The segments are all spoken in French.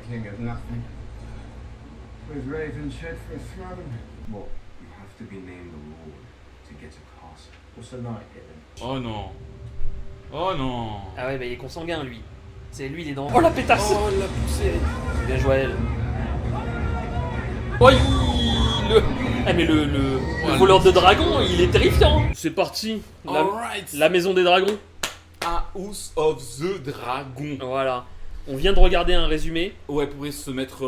king of nothing. With raven shed for a throne. Well, you have to be named the Lord to get a castle. What's the knight getting? Oh non. Oh non. Ah ouais, bah il est consanguin lui. C'est lui, il est dans. Oh la pétasse. Oh la poussée. Bien joué à elle. Oh le. Ah mais le voleur de dragon, il est terrifiant. C'est parti. Alright. La maison des dragons. House of the Dragon. Voilà. On vient de regarder un résumé. Ouais, pour se mettre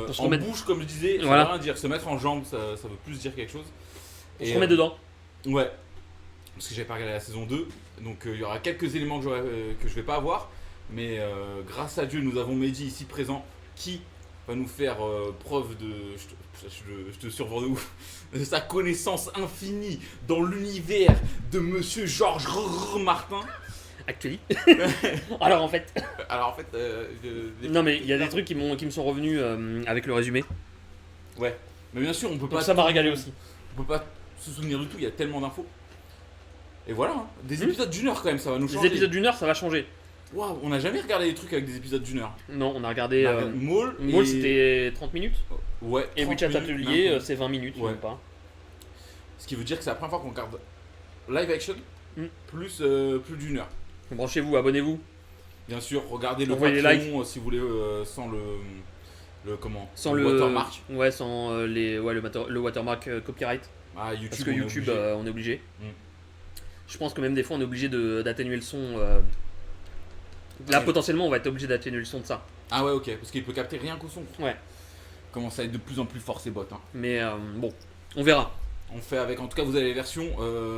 Pour se en remettre- bouche, comme je disais, ça Voilà. veut rien dire. Se mettre en jambe, ça veut plus dire quelque chose. On se remet dedans. Ouais. Parce que j'avais pas regardé la saison 2. Donc il y aura quelques éléments que je vais pas avoir. Mais grâce à Dieu, nous avons Mehdi ici présent qui va nous faire preuve de. Je te survends de ouf. De sa connaissance infinie dans l'univers de monsieur Georges Martin. Actually. Alors en fait. Alors en fait. Non mais il y a des trucs qui me sont revenus avec le résumé. Ouais. Mais bien sûr, on peut Donc pas. ça m'a régalé aussi. On peut pas se souvenir du tout, il y a tellement d'infos. Et voilà, hein. Des épisodes d'une heure quand même, ça va nous changer. Les épisodes d'une heure, ça va changer. Waouh, on n'a jamais regardé des trucs avec des épisodes d'une heure. Non, on a regardé. Maul, Maul et- c'était 30 minutes. Ouais. Et 30 WeChat minutes, Atelier, n'importe. c'est 20 minutes, Ouais. même pas. Ce qui veut dire que c'est la première fois qu'on regarde live action plus d'une heure. Branchez-vous, abonnez-vous. Bien sûr, regardez le Envoyez des Patreon si vous voulez sans le comment Sans le watermark. Ouais, sans le watermark copyright. Ah, YouTube. Parce que on est YouTube, obligé. on est obligé. Mm. Je pense que même des fois, on est obligé d'atténuer le son. Là, Ouais. potentiellement, on va être obligé d'atténuer le son de ça. Ah ouais, ok, parce qu'il peut capter rien qu'au son. Ouais. Commence à être de plus en plus fort ces bots. Hein. Mais bon, on verra. On fait avec, en tout cas, vous avez les versions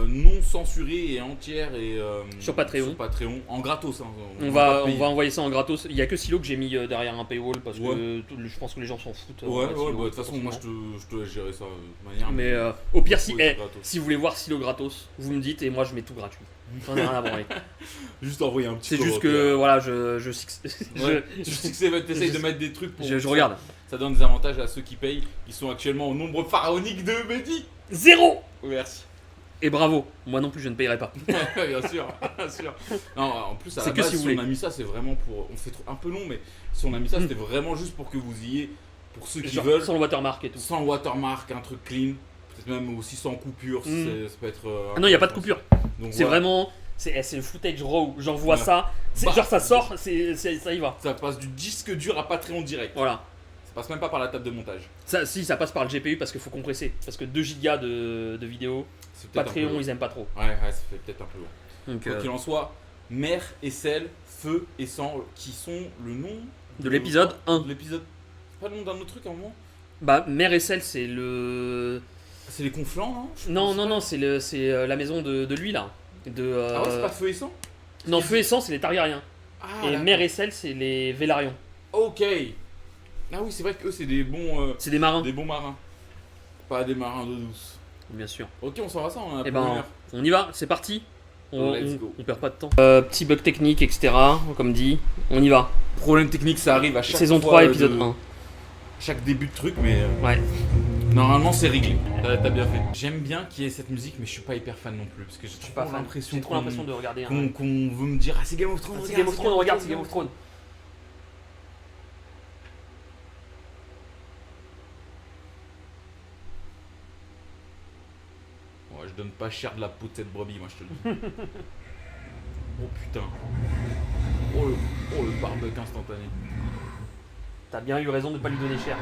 non censurées et entières et Sur Patreon. Sur Patreon, en gratos. Hein. On pas va payer. envoyer ça en gratos. Il y a que Silo que j'ai mis derrière un paywall parce Ouais. que je pense que les gens s'en foutent. Ouais, Silo, bah, de toute façon, moi je te laisse gérer ça de manière. Mais au pire, Oui, c'est gratos. si vous voulez voir Silo gratos, vous me dites et moi je mets tout gratuit. J'en ai rien à branler. Juste envoyer un petit C'est juste commentaire. que voilà, je Ouais, tu sais que t'essayes de mettre des trucs pour. je regarde. Ça donne des avantages à ceux qui payent. Ils sont actuellement au nombre pharaonique de Mehdi. 0. Merci. Et bravo, moi non plus je ne payerai pas. Bien sûr, bien sûr. Non, en plus, à C'est la que base, si vous si on voulez. a mis ça, c'est vraiment pour. On fait un peu long, mais si on a mis ça, c'était vraiment juste pour que vous ayez. Pour ceux qui Genre, veulent. sans le watermark et tout. Sans watermark, un truc clean. Peut-être même aussi sans coupure. Ça peut être. Ah non, il n'y a pas de coupure. Donc, C'est voilà. vraiment. C'est le footage raw. J'envoie Ouais. ça. Bah. Genre ça sort, ça y va. Ça passe du disque dur à Patreon direct. Voilà. Ça passe même pas par la table de montage. Ça passe par le GPU parce qu'il faut compresser. Parce que 2 gigas de vidéos, C'est peut-être un peu Patreon lourd. ils aiment pas trop. Ouais, ça fait peut-être un peu lourd. Donc, Quoi qu'il en soit, mer et sel, feu et sang, qui sont le nom de l'épisode 1. de l'épisode. C'est pas le nom d'un autre truc à un moment. Bah, Mer et Sel, c'est le. C'est les conflans, Non, c'est la maison de lui là. Ah ouais, c'est pas feu et sang. Non, Feu et Sang, c'est les Targaryens. Ah, Et d'accord. Mer et Sel, c'est les Vélarions. Ok. Ah oui, c'est vrai qu'eux, c'est des bons C'est des marins. marins. Pas des marins d'eau douce. Bien sûr. Ok, on s'en va ça, on a Et pas ben, l'heure. on y va, c'est parti. Let's go. On perd pas de temps. Petit bug technique, etc. Comme dit, on y va. Problème technique, ça arrive à chaque Saison fois, 3, épisode de- 1. Chaque début de truc, mais Ouais. normalement c'est réglé. T'as bien fait. J'aime bien qu'il y ait cette musique, mais je suis pas hyper fan non plus parce que j'ai Je suis pas fan. l'impression J'ai trop l'impression de regarder. qu'on veut me dire ah c'est Game of Thrones. C'est Game of Thrones, regarde, c'est Game of Thrones. Ouais, je donne pas cher de la peau de cette brebis, moi je te le dis. Oh putain. Oh le barbecue instantané. T'as bien eu raison de pas lui donner cher.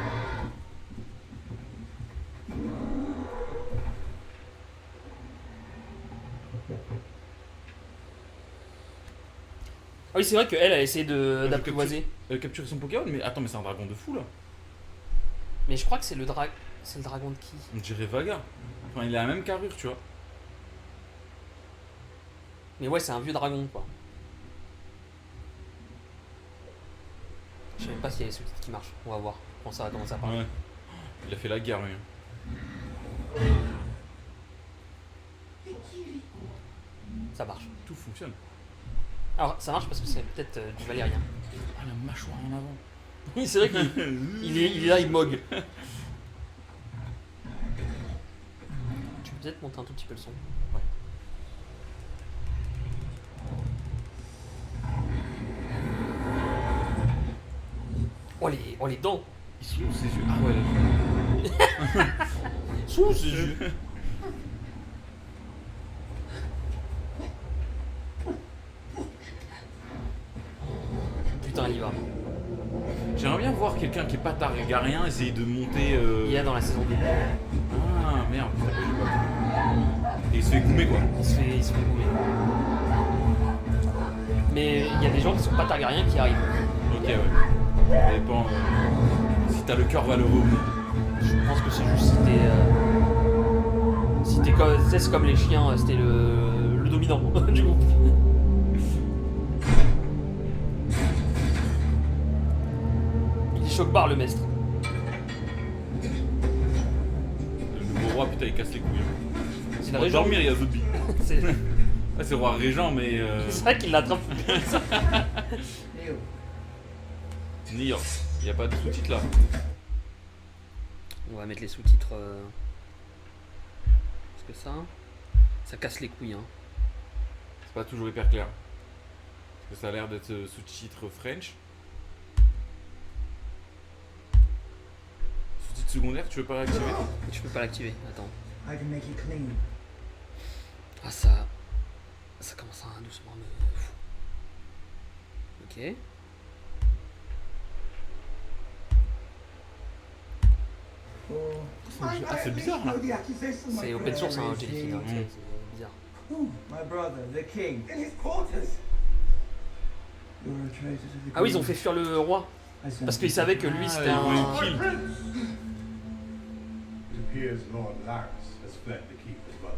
Ah oui, c'est vrai qu'elle a essayé d'apprivoiser. Capturer son Pokémon, mais attends, mais c'est un dragon de fou là. Mais je crois que c'est le dragon de qui? On dirait Vaga. Enfin, il a la même carrure, tu vois. Mais ouais, c'est un vieux dragon quoi. Je sais même pas s'il y a les sous-titres qui marchent. On va voir quand ça va commencer à parler. Ouais. Il a fait la guerre, lui. Ça marche. Tout fonctionne. Alors ça marche parce que c'est peut-être du valérien. Ah, la mâchoire en avant. Oui, c'est vrai qu'il est là, il mogue. Tu peux peut-être monter un tout petit peu le son. Oh les dents. Ils sont où ses yeux? Ah ouais, là. Sous ses yeux. Putain, il y va. J'aimerais bien voir quelqu'un qui est pas Targaryen essayer de monter. Il y a dans la saison 2. Ah merde, putain, j'ai pas vu. Et il se fait goumer quoi. Il se fait bouler. Mais il y a des gens qui sont pas Targaryens qui arrivent. Ok, ouais. Ça dépend si t'as le cœur valeureux ou non. Je pense que c'est juste si t'es comme, tu sais, c'est comme les chiens, c'était le dominant du groupe. Il choque barre le maître. Le nouveau roi, putain, il casse les couilles. C'est Pour le régent. dormir, il y a Zombie. C'est Ah, c'est le roi régent, mais. c'est vrai qu'il l'attrape. Neil. Niort. Il n'y a pas de sous-titres là. On va mettre les sous-titres. Parce que ça casse les couilles. Hein. C'est pas toujours hyper clair. Parce que ça a l'air d'être sous-titres French. Sous-titres secondaires, tu veux pas réactiver? Je peux pas l'activer. Attends. I can make it clean. Ah ça commence à doucement me fou. Ok. Ah, c'est bizarre là. C'est open source hein, Jellyfin, hein, Mm. c'est bizarre. My brother, the king. In his quarters. You're a traitor to the Ah oui, ils ont fait fuir le roi. Parce qu'ils savaient que lui c'était Ah, un. oui, kill. It appears Lord Larys has fled the keep as well.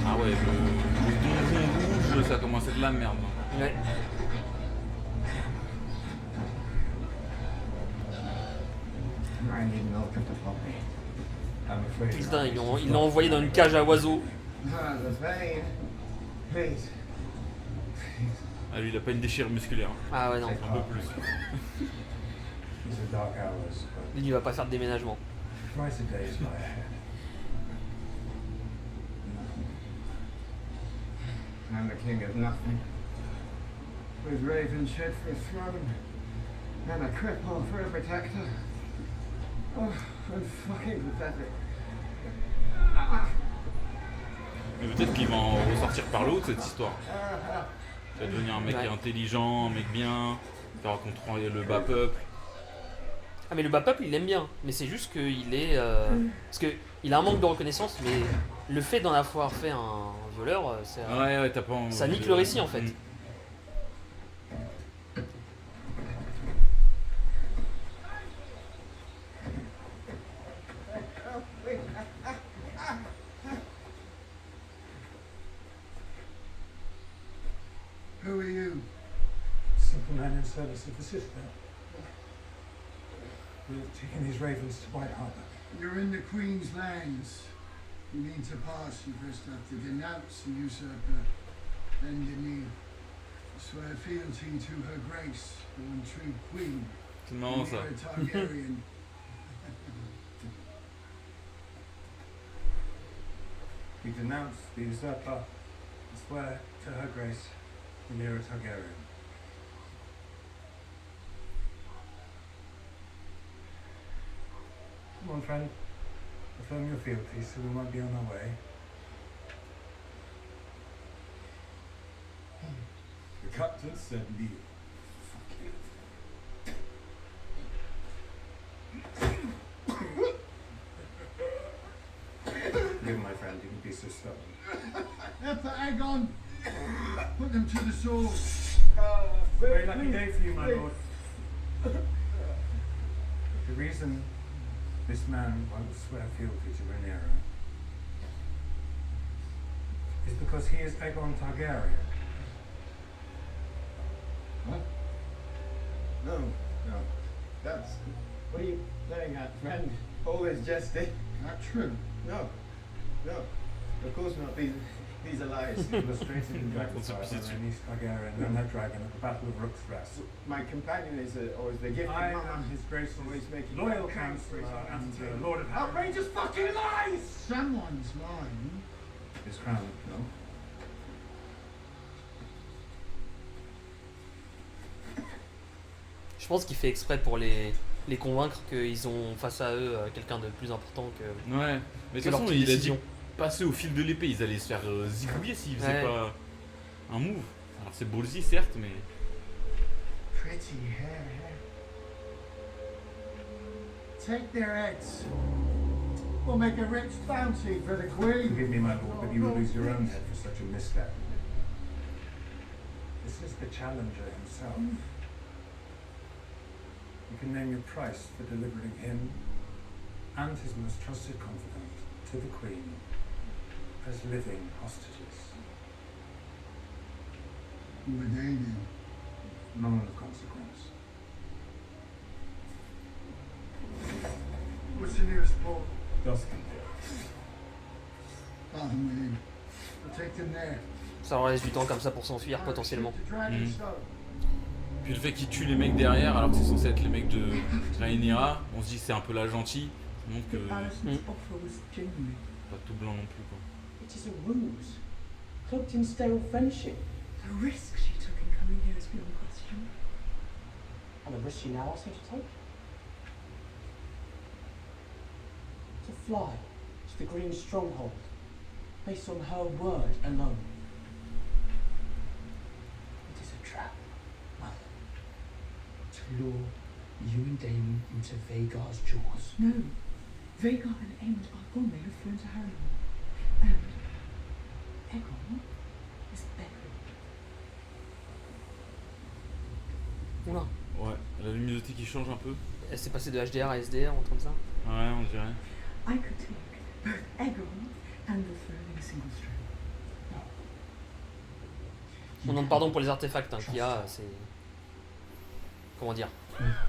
Ah ouais, le donjon rouge, ça commence à être de la merde. hein. Ouais. I need milk of the poppy. I'm afraid. Putain, ils l'ont envoyé dans une cage à oiseaux. Ah, the vein. Please. Ah lui, il a pas une déchirure musculaire. Ah ouais non. Un peu plus. These are dark hours, but Lui il va pas faire de déménagement. twice a day is my ahead. I'm the king of nothing. With Raven shed for a throne. And a cripple for a protector. Oh, I'm fucking pathetic. Mais peut-être qu'il va en ressortir par l'autre cette histoire. Il va devenir un mec Ouais. intelligent, un mec bien, il va rencontrer le bas peuple. Ah mais le bas peuple il l'aime bien. Mais c'est juste qu'il est. Parce que il a un manque de reconnaissance, mais le fait d'en avoir fait un violeur, c'est. Ouais, t'as pas envie Ça nique de- le récit en fait. Mm. Who are you? Simple man in service of the sister. We're taking these ravens to White Harbour. You're in the Queen's lands. You need to pass. You first have to denounce the usurper, then you need to swear fealty to her grace, the one true Queen. C'est marrant ça. Rhaenyra Targaryen. We denounce the usurper and swear to her grace, Rhaenyra Targaryen. Come on, friend. Affirm your fealty so we might be on our way. The captain said kneel. You, my friend, you can be so stubborn. After Aegon, put them to the sword. Very lucky day for you, my lord. The reason this man won't swear fealty to Rhaenyra is because he is Aegon Targaryen. What? No, no. That's. What are you playing at, friend? Always jesting. Not true. No. No. Of course not. These are lies. Illustrated in What's up, Dragonfire by is it- Rhaenys Targaryen and her dragon at the Battle of Rook's Rest. My companion is always the gift I of Mama. am his grace's Always making loyal plans for counselor his and entertainment. Lord of Harrow. Outrageous fucking lies! Someone's lying. His crown, no? Je pense qu'il fait exprès pour les convaincre qu'ils ont face à eux quelqu'un de plus important que, Ouais, mais de que toute leur façon, petite il a dit décision. passer au fil de l'épée, ils allaient se faire zigouiller s'ils faisaient Ouais. pas un move. Alors c'est ballsy certes, mais Pretty hair. Take their heads. We'll make a rich bounty for the Queen. Forgive me, my lord, but you will lose your own head for such a misstep. This is the challenger himself. You can name your price for delivering him and his most trusted confidant to the Queen as living hostages. Who are they then? None of consequence. What's the nearest port? Dustin. Pardon with him. We'll take them there. Ça leur laisse du temps comme ça pour s'enfuir potentiellement. To Dragonstone. puis le fait qu'il tue les mecs derrière alors que c'est censé être les mecs de Rhaenyra, on se dit que c'est un peu la gentille. Donc Alison's offer was genuine. pas tout blanc non plus quoi. It is a ruse, cloaked in stale friendship. The risk she took in coming here is beyond question. And the risk she now asks her to take? To fly to the Green Stronghold, based on her word alone. It is a trap, Mother. To lure you and Daemon into Vagar's jaws. No. Vagar and Aemond are gone. They have flown to Harrenhal. And Aegon is begging. Oula, Ouais, la luminosité qui change un peu. elle s'est passée de HDR à SDR, un truc comme ça. Ouais, on dirait. I could take both Aegon and the throne in a single stroke. On demande pardon pour les artefacts qu'il y a, c'est... Comment dire?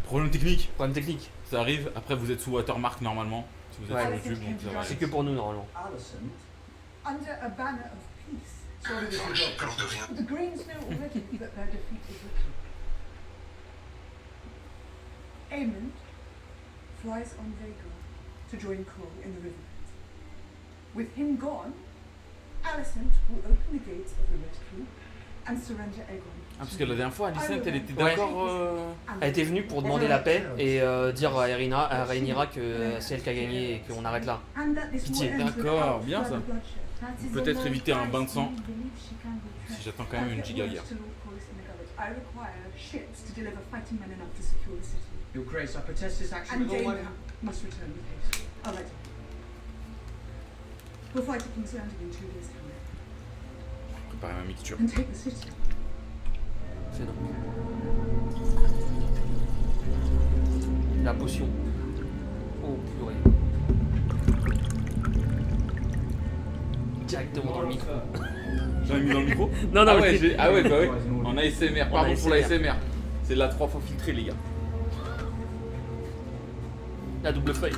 Problème technique, Problème technique. ça arrive. Après, vous êtes sous watermark normalement. Si vous êtes Ouais. sur YouTube, donc ça va. C'est que pour nous normalement. Alicent, under a banner of peace. Sorry, this is your But the Greens know already that their defeat is written. Aemond flies on Vagar to join Cole in the Riverlands. With him gone, Alicent will open the gates of the Red Keep and surrender Aegon. Ah, parce que la dernière fois, Alicent, elle était Ouais. d'accord. Elle était venue pour demander la paix et dire à Rhaenyra que c'est elle qui a gagné et qu'on arrête là. Pitié. D'accord, bien ça. Peut-être éviter un bain de sang. Si j'attends quand même une giga guerre. I require ships to deliver fighting men enough to secure the city. Your Grace, I protest this action And with all my... Daemon must return with haste. I'll let him. We'll fight at King's Landing in 2 days' time. Préparer ma mixture. And take the city. Fais donc. La potion. Oh purée. Directement dans le micro. J'en ai mis dans le micro. Non, non, Ah ouais, mais- ah ouais, bah ouais. En ASMR. Pardon pour la ASMR. ASMR. C'est de la 3 fois filtrée, les gars. La double feuille.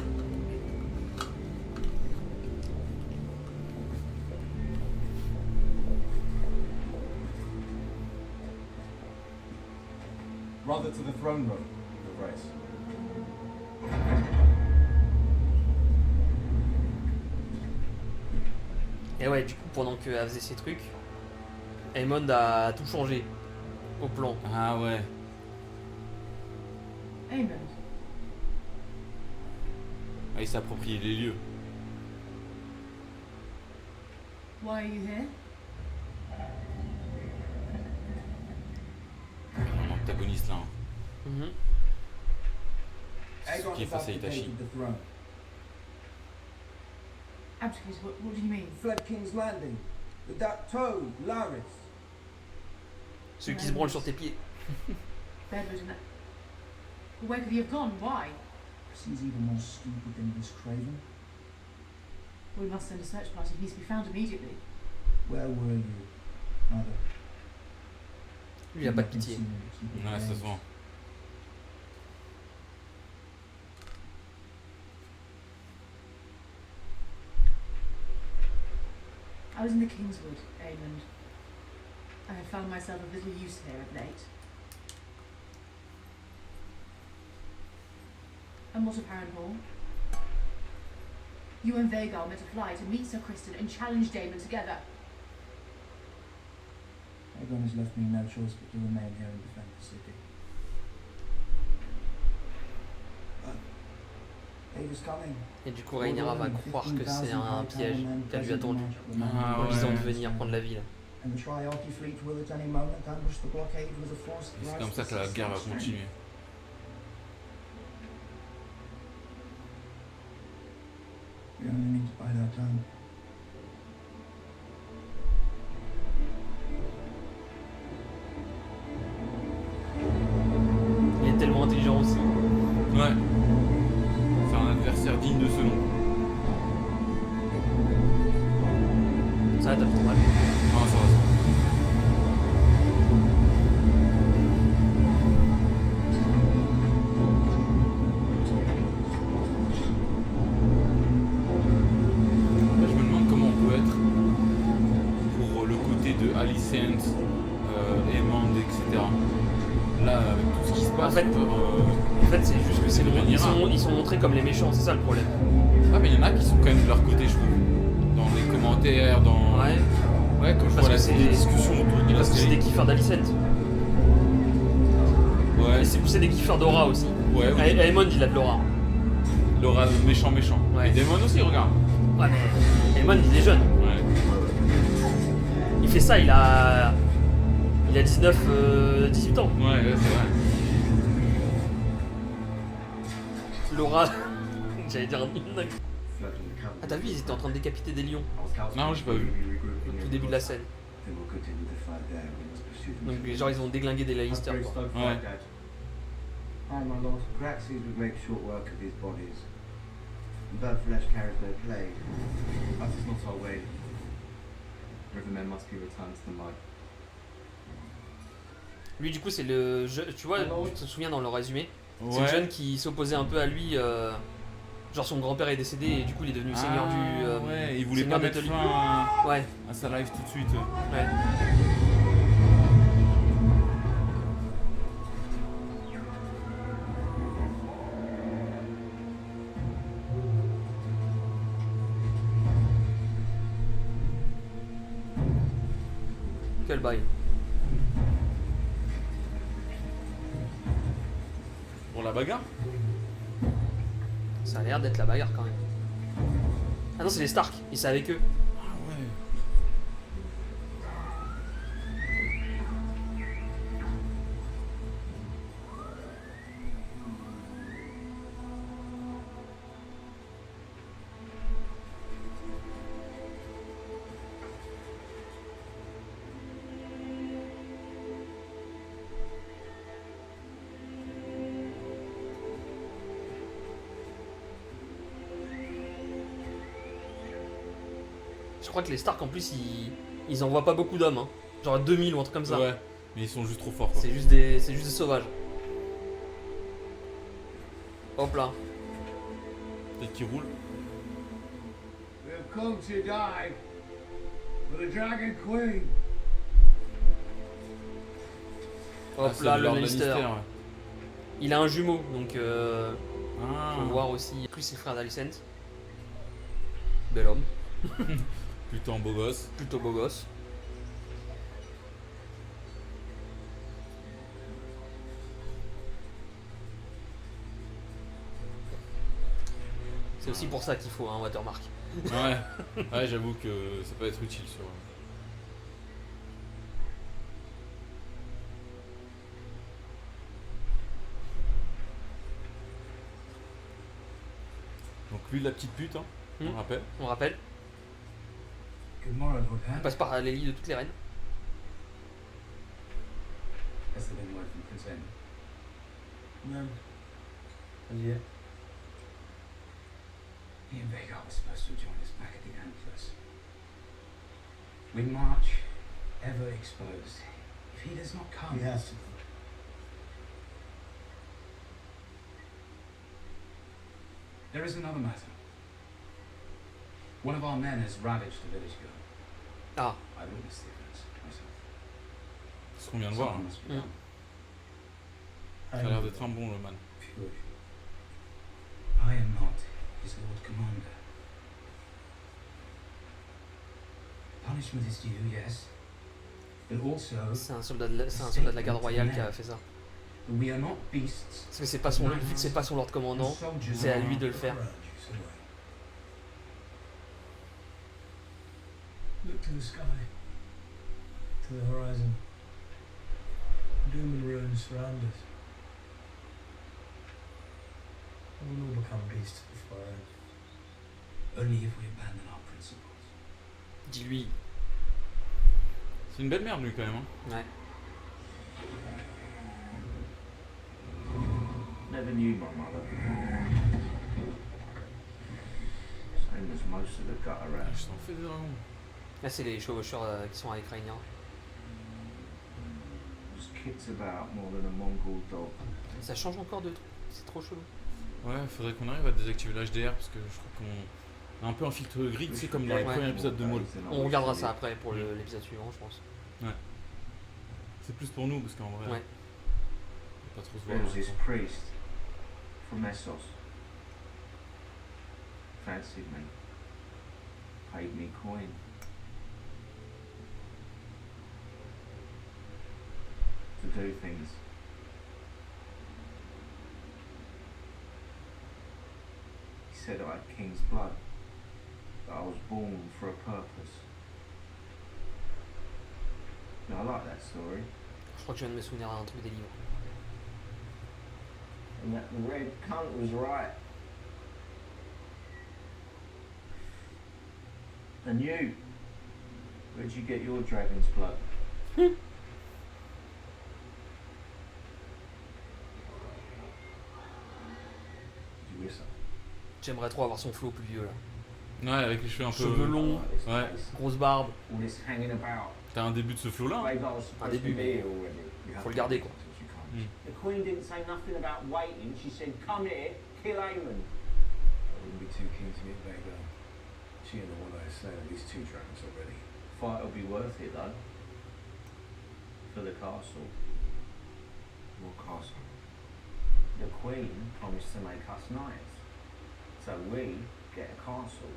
Rather to the throne room, Your Grace. Et ouais, du coup, pendant qu'elle faisait ses trucs, Aemond a tout changé au plan. Ah ouais. Aemond, Ah, il s'est approprié les lieux. why are you here? Un antagoniste là. Hein. Mhm. C'est ce qui est face à Itachi. the throne. Abdicate, what do you mean? Fled King's Landing. With that toad, Laris. Celui qui se branle sur tes pieds. Bedridden. Where could he have gone? Why? He's even more stupid than this Craven. We must send a search party. He needs to be found immediately. Where were you, Mother? Lui, il a pas de pitié. Ouais, ça se voit. I was in the Kingswood, Aemond. I have found myself of little use here of late. And what of Harrenhal? You and Vagar met to fly to meet Sir Criston and challenge Daemon together. Aegon has left me no choice but to remain here and defend the city. Ava's coming. Et du coup, Rhaenyra va croire que c'est un piège qu'elle lui a tendu Ah en ouais. disant de venir prendre la ville. And the Triarchy fleet will at any moment ambush the blockade with a force. Et c'est comme ça que la guerre va continuer. We only need to bide our time. Il est tellement intelligent aussi. Ouais. C'est un adversaire digne de ce nom. Ça va, t'as trop mal. Non, ça va. Là, je me demande comment on peut être pour le côté de Alicent, Aemond, etc. Là, avec tout ce qui se passe, En fait, on peut, En fait, c'est juste que c'est le Rhaenyra. ils sont montrés comme les méchants, c'est ça le problème. Ah, mais il y en a qui sont quand même de leur côté, je trouve. Dans les commentaires, dans. Ouais, Ouais, quand je Parce vois que c'est- les discussions autour de la parce que c'est série. des kiffeurs d'Alicent. Ouais, Et c'est des kiffeurs d'aura aussi. ouais, oui. Aemond, il a de l'aura. L'aura méchant. Ouais. Et Daemon aussi, regarde. Ouais, mais Aemond, il est jeune. Ouais. Il fait ça, il a 19, 18 ans. Ouais, c'est vrai. L'aura. J'allais dire un Flooding the cavalry. Ah, t'as vu, ils étaient en train de décapiter des lions Non, j'ai pas vu. au tout début de la scène. Then we'll continue the fight there. We must pursue them. Donc, genre, ils ont déglingué des Lannister. Quoi. Ouais. Aye, my lord. Graxes would make short work of these bodies. Burnt flesh carries no plague. That is not our way. Rivermen must be returned to the mud. Lui, du coup, c'est le. Tu vois, tu te souviens dans le résumé, c'est le Ouais. jeune qui s'opposait un peu à lui. Genre, son grand-père est décédé et du coup, il est devenu seigneur du. Ouais, il voulait seigneur pas mettre d'Etoli. fin Ouais, à sa life tout de suite. ouais. Quel bail. Pour la bagarre. Ça a l'air d'être la bagarre quand même. Ah non, c'est les Stark, et c'est avec eux. Ah ouais. Je crois que les Stark en plus, ils envoient pas beaucoup d'hommes. Hein. Genre 2000 ou un truc comme ça. Ouais, mais ils sont juste trop forts. Quoi. C'est juste des sauvages. Hop là. Peut-être qu'ils roulent. We've come to die for the Dragon Queen. Ah, Hop c'est là, de le Lord Lannister. ouais. Il a un jumeau, donc Ah. faut voir aussi. Plus ses frères d'Alicent. Bel homme, Plutôt un beau gosse. plutôt beau gosse. C'est aussi pour ça qu'il faut un watermark. Ouais. Ouais, j'avoue que ça peut être utile sur. Donc lui, la petite pute, hein, on Hmm. rappelle. On rappelle, Good morrow, Lord on Hand. passe par les lits de toutes les reines. Has there been word from Prince Aemon? None. As yet. He and Vhagar were supposed to join us back at the Antlers. We march, ever exposed. If he does not come, He has to. there is another matter. One of our men has ravaged the village girl. Ah, I witnessed the events myself. C'est ce qu'on vient de voir. Something Hein. must be Mm. done. Ça a l'air d'être un bon, le man. Pure. I am not his Lord Commander. Punishment is due, yes. But also, c'est un soldat de la garde royale qui a fait ça. We are not beasts. Parce que c'est pas son, vu que c'est pas son Lord Commandant, c'est à lui de le faire. Look to the sky, to the horizon. Doom and ruin surround us. We will all become beasts of the forest. Only if we abandon our principles. Dis-lui. C'est une belle merde lui quand même. Hein. Ouais. Never knew my mother. Same as most of the gutter Ah, rats. je t'en fais des dragons. Là, c'est les chevaucheurs qui sont avec Rainier. Just kicks about more than a Mongol dog. Ça change encore de trucs. C'est trop chelou. Ouais, faudrait qu'on arrive à désactiver l'HDR parce que je crois qu'on a un peu un filtre gris, c'est comme dans le Ouais. premier épisode de Maul. On regardera ça après pour l'épisode suivant, je pense. C'est plus pour nous parce qu'en vrai, Ouais. on va pas trop se There voir. was this priest from Essos. Fancied me. Paid me coin. To do things. He said I had king's blood. That I was born for a purpose. Now, I like that story. Je crois que je viens de me souvenir d'un truc des livres. And that the red cunt was right. And you? Where'd you get your dragon's blood? Did you hear something? J'aimerais trop avoir son flow plus vieux là. Ouais, avec les cheveux un peu. Cheveux longs, This Ouais. place, grosse barbe. all this hanging about. T'as un début de ce flow là. They got supposed début, to be here already. You have faut le to garder, wait quoi. until she comes. Mm. The Queen didn't say nothing about waiting. She said, "Come here, kill Aemon." I wouldn't be too keen to meet Vhagar. She and the one I have slain at least 2 dragons already. Fight will be worth it though. For the castle. What castle? The Queen promised to make us knights. So we get a castle.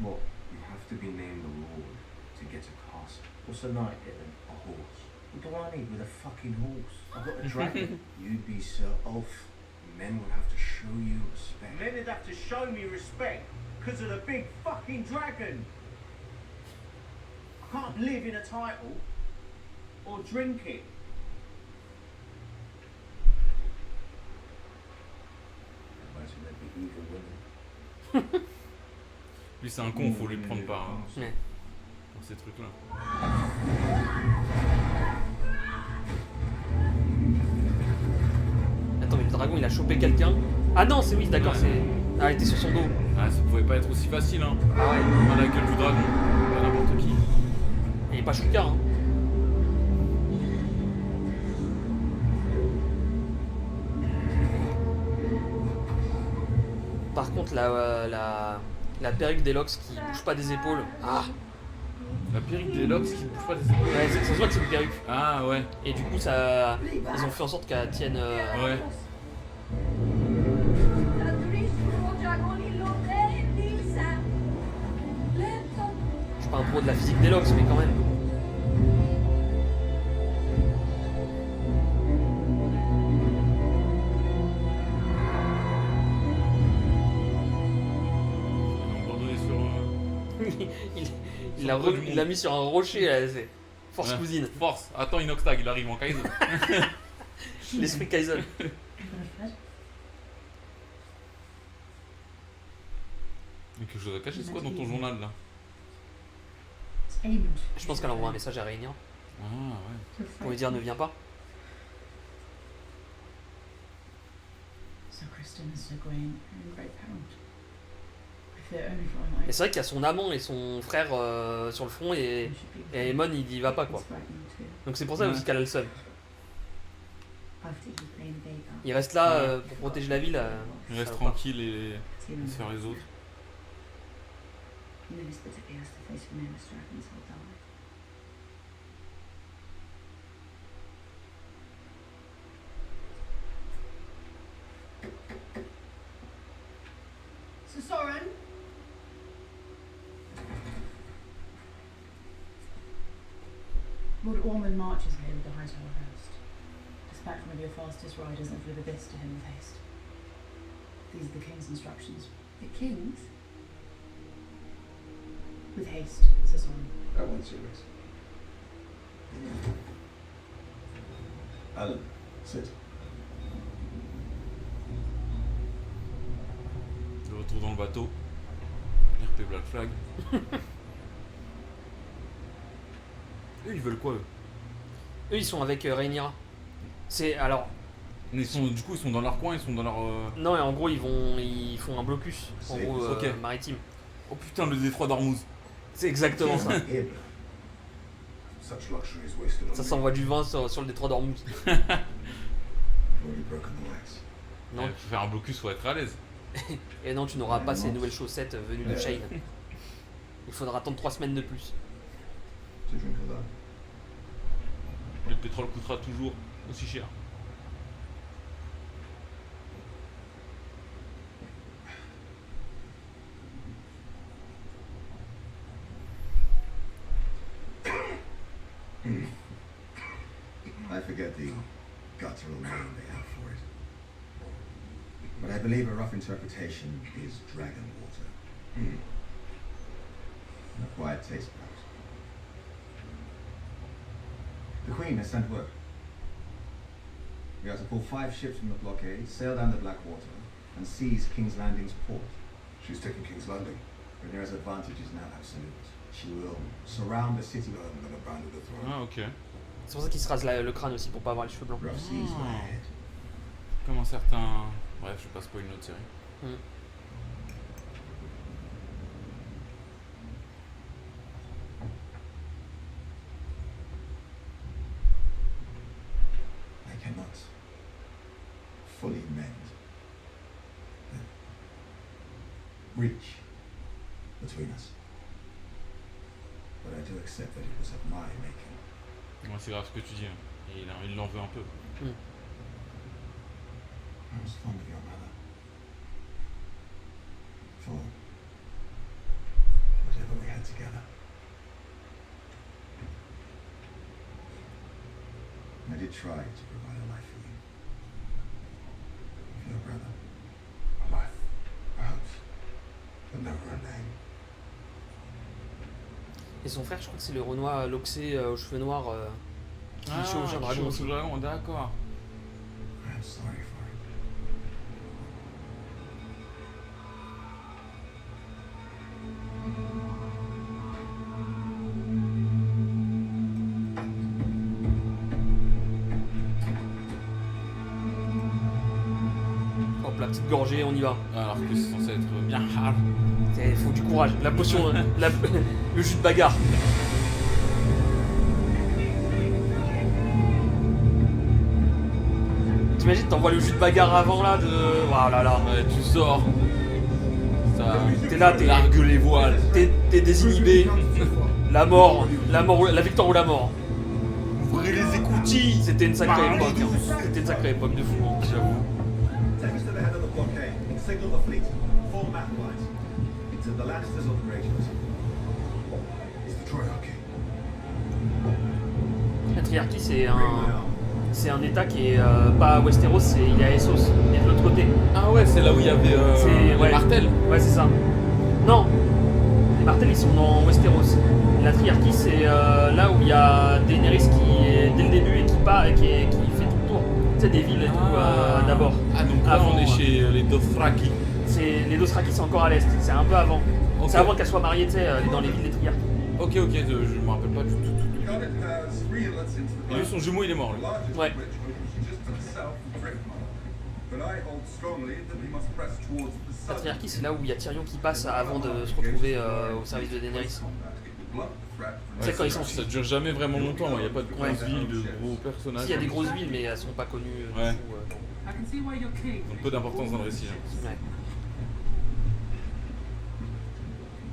What? You have to be named a lord to get a castle. What's a knight get then? A horse. What do I need with a fucking horse? I've got a dragon. You'd be Sir Ulf. Men would have to show you respect. Men would have to show me respect because of the big fucking dragon. I can't live in a title or drink it. Imagine there'd be evil women. Lui, c'est un con, faut lui prendre part hein, Ouais. pour ces trucs là. Attends, mais le dragon il a chopé quelqu'un. Ah non, c'est oui, d'accord, c'est. Ah, il était sur son dos. Ah, ça pouvait pas être aussi facile hein. Ah ouais. Pas la gueule du dragon, pas n'importe qui. Et il est pas chouka, hein. Par contre, la perruque d'Elox qui bouge pas des épaules. Ah La perruque des Lox qui bouge pas des épaules. ouais, ça se voit que c'est une perruque. Ah ouais, Et du coup, ça, ils ont fait en sorte qu'elle tienne. ouais. Je suis pas un pro de la physique d'Elox, mais quand même. Ils ont abandonné sur. Il l'a mis sur un rocher, là, c'est force Ouais. cousine. Force, attends Inoxtag, il arrive en Kaizen. L'esprit Kaizen. Mais quelque chose à cacher, c'est quoi dans ton journal là? Je pense qu'elle envoie un message à Rainier Ah ouais. pour lui dire ne viens pas. Sir Kristen and Sir Gawain are in great peril. If they're only for a Et night, c'est vrai qu'il y a son amant et son frère sur le front et Aemon il y va pas quoi. it's frightening too. Donc c'est pour ça aussi qu'elle a le seum. After he blamed Vhagar, Il reste là pour protéger la ville. Il reste salopard. tranquille et Tyrion laisse faire les autres. he knows that if he has to face Rhaenyra's dragons, he'll die. Sir Soren? Lord Ormond marches here with the Hightower host. Dispatch one of your fastest riders and deliver this to him with haste. These are the king's instructions. The king's? With haste, Sir Soren. I won't see this. Alan, sit. De retour dans le bateau. RP Black Flag. Eux, ils veulent quoi, eux? Eux, ils sont avec Rhaenyra. C'est alors. Du coup, ils sont dans leur coin, ils sont dans leur. Non, et en gros, ils font un blocus, en C'est- gros, ok. maritime. Oh putain, le détroit d'Ormuz. C'est exactement ça. Such luxury is wasted on Ça me. s'envoie du vin sur le détroit d'Ormuz. I've already broken the wax. Non. Pour faire un blocus, faut être à l'aise. Et non, tu n'auras pas ces nouvelles chaussettes venues de Shane. Il faudra attendre 3 semaines de plus. To drink of that. Le pétrole coûtera toujours aussi cher. I forget the guttural name they have for it. But I believe a rough interpretation is dragon water. An acquired taste, perhaps. The Queen has sent word. We are to pull 5 ships from the blockade, sail down the Blackwater, and seize King's Landing's port. She's taking King's Landing. Rhaenyra's advantage is now absolute. She will surround the city. And abandon the throne. Ah, ok. C'est pour ça qu'il se rase le crâne aussi pour pas avoir les cheveux blancs. Rough seas lie ahead. Comment certains. Bref, je vais pas spoiler une autre série. I cannot fully mend the breach between us. But I do accept that it was of my making. Ouais, c'est grave ce que tu dis. Hein. Et il l'en veut un peu. I was fond of your mother. For whatever we had together. I did try to provide a life for you. For your brother. A life, perhaps, but never a name. Et son frère, je crois que c'est le Renoir Loxé aux cheveux noirs qui chevauche un dragon aussi. Dragon, d'accord. I'm sorry for it. Hop, la petite gorgée, on y va. Alors que c'est censé être bien hard. Il faut du courage. La potion, le jus de bagarre. T'imagines, t'envoies le jus de bagarre avant là de. Oh là là. Ouais, tu sors. T'es là, t'es. Largue les voiles. T'es désinhibé. La mort, la victoire ou la mort. Ouvrez les écoutilles. C'était une sacrée époque. Hein. C'était une sacrée époque de fou, j'avoue. Take us to the head of the blockade. Signal the fleet. Form map lines. To the Lannisters or the Greyjoys. It's the Triarchy. La Triarchie, c'est un état qui est pas à Westeros, il est à Essos, et de l'autre côté. Ah ouais, c'est là où il y avait les martels. Ouais, c'est ça. Non, les martels ils sont dans Westeros. La Triarchie, c'est là où il y a Daenerys qui est dès le début et qui fait tout le tour. Tu sais, des villes et tout d'abord. Ah donc là Avant, on est chez les Dothraki. Les Dothraki, c'est encore à l'est, c'est un peu avant. Okay. C'est avant qu'elle soit mariée, tu sais, dans les villes des Triarchies. Ok, je me rappelle pas du tout. Garnet has 3 inlets into the Et lui, son jumeau il est mort lui. largest Ouais. of which opens just to the south of Driftmark. But I hold strongly that we must press towards the La south. Triarchie, c'est là où il y a Tyrion qui passe avant de se retrouver au service de Daenerys. Tu sais, quand ils sont Ça dure jamais vraiment longtemps, il n'y a pas de grosses villes, de gros personnages. Il y a des grosses villes, mais elles sont pas connues. Ouais. I can see why you're king. Ils ont peu d'importance dans le récit. Ouais.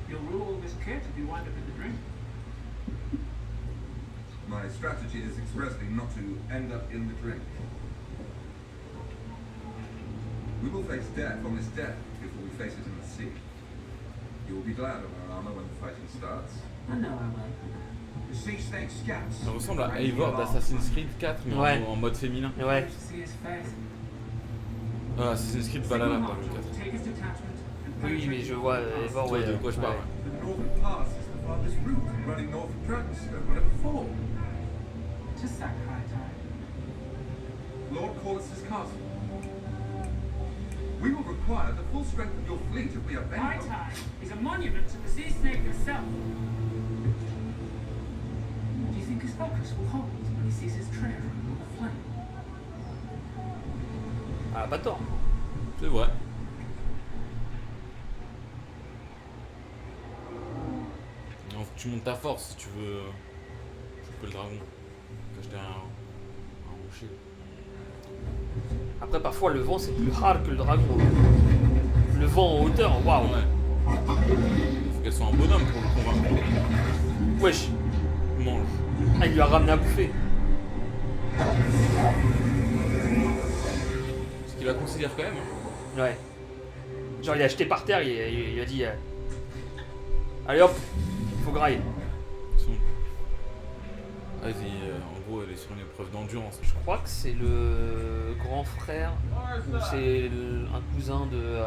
You'll rule all this kit if you wind up in the drink. My strategy is expressly not to end up in the drink. We will face death on this deck before we face it in the sea. You will be glad of our armor when the fighting starts. I know I will. The sea snake scouts. Ça ressemble à Eivor d'Assassin's Creed 4, mais Ouais. en mode féminin. Ouais. To see his face. Assassin's Creed Valhalla, pas le 4. Take his detachment and Oui, mais je vois Eivor, Tu vois ouais. de quoi je parle. The northern pass is the farthest route running north of Dragonstone, whatever for. to sack High Tide. Lord Corliss's castle. We will require the full strength of your fleet if we are bent High on- Tide is a monument to the sea snake herself. Do you think his focus will hold when he sees his treasure in the flame? Ah, pas tort. C'est vrai. Il faut que tu montes ta force si tu veux choper le dragon. T'acheter un rocher. Après, parfois, le vent, c'est plus hard que le dragon. Le vent en hauteur, waouh. Ouais. Faut qu'elle soit un bonhomme pour le convaincre. Wesh. Mange. Ah, il lui a ramené à bouffer. Parce qu'il la considère quand même. Ouais. Genre, il a acheté par terre, il a dit allez hop, faut grailler. Vas-y, en gros, elle est sur une épreuve d'endurance. Je crois que c'est le grand frère ou c'est un cousin de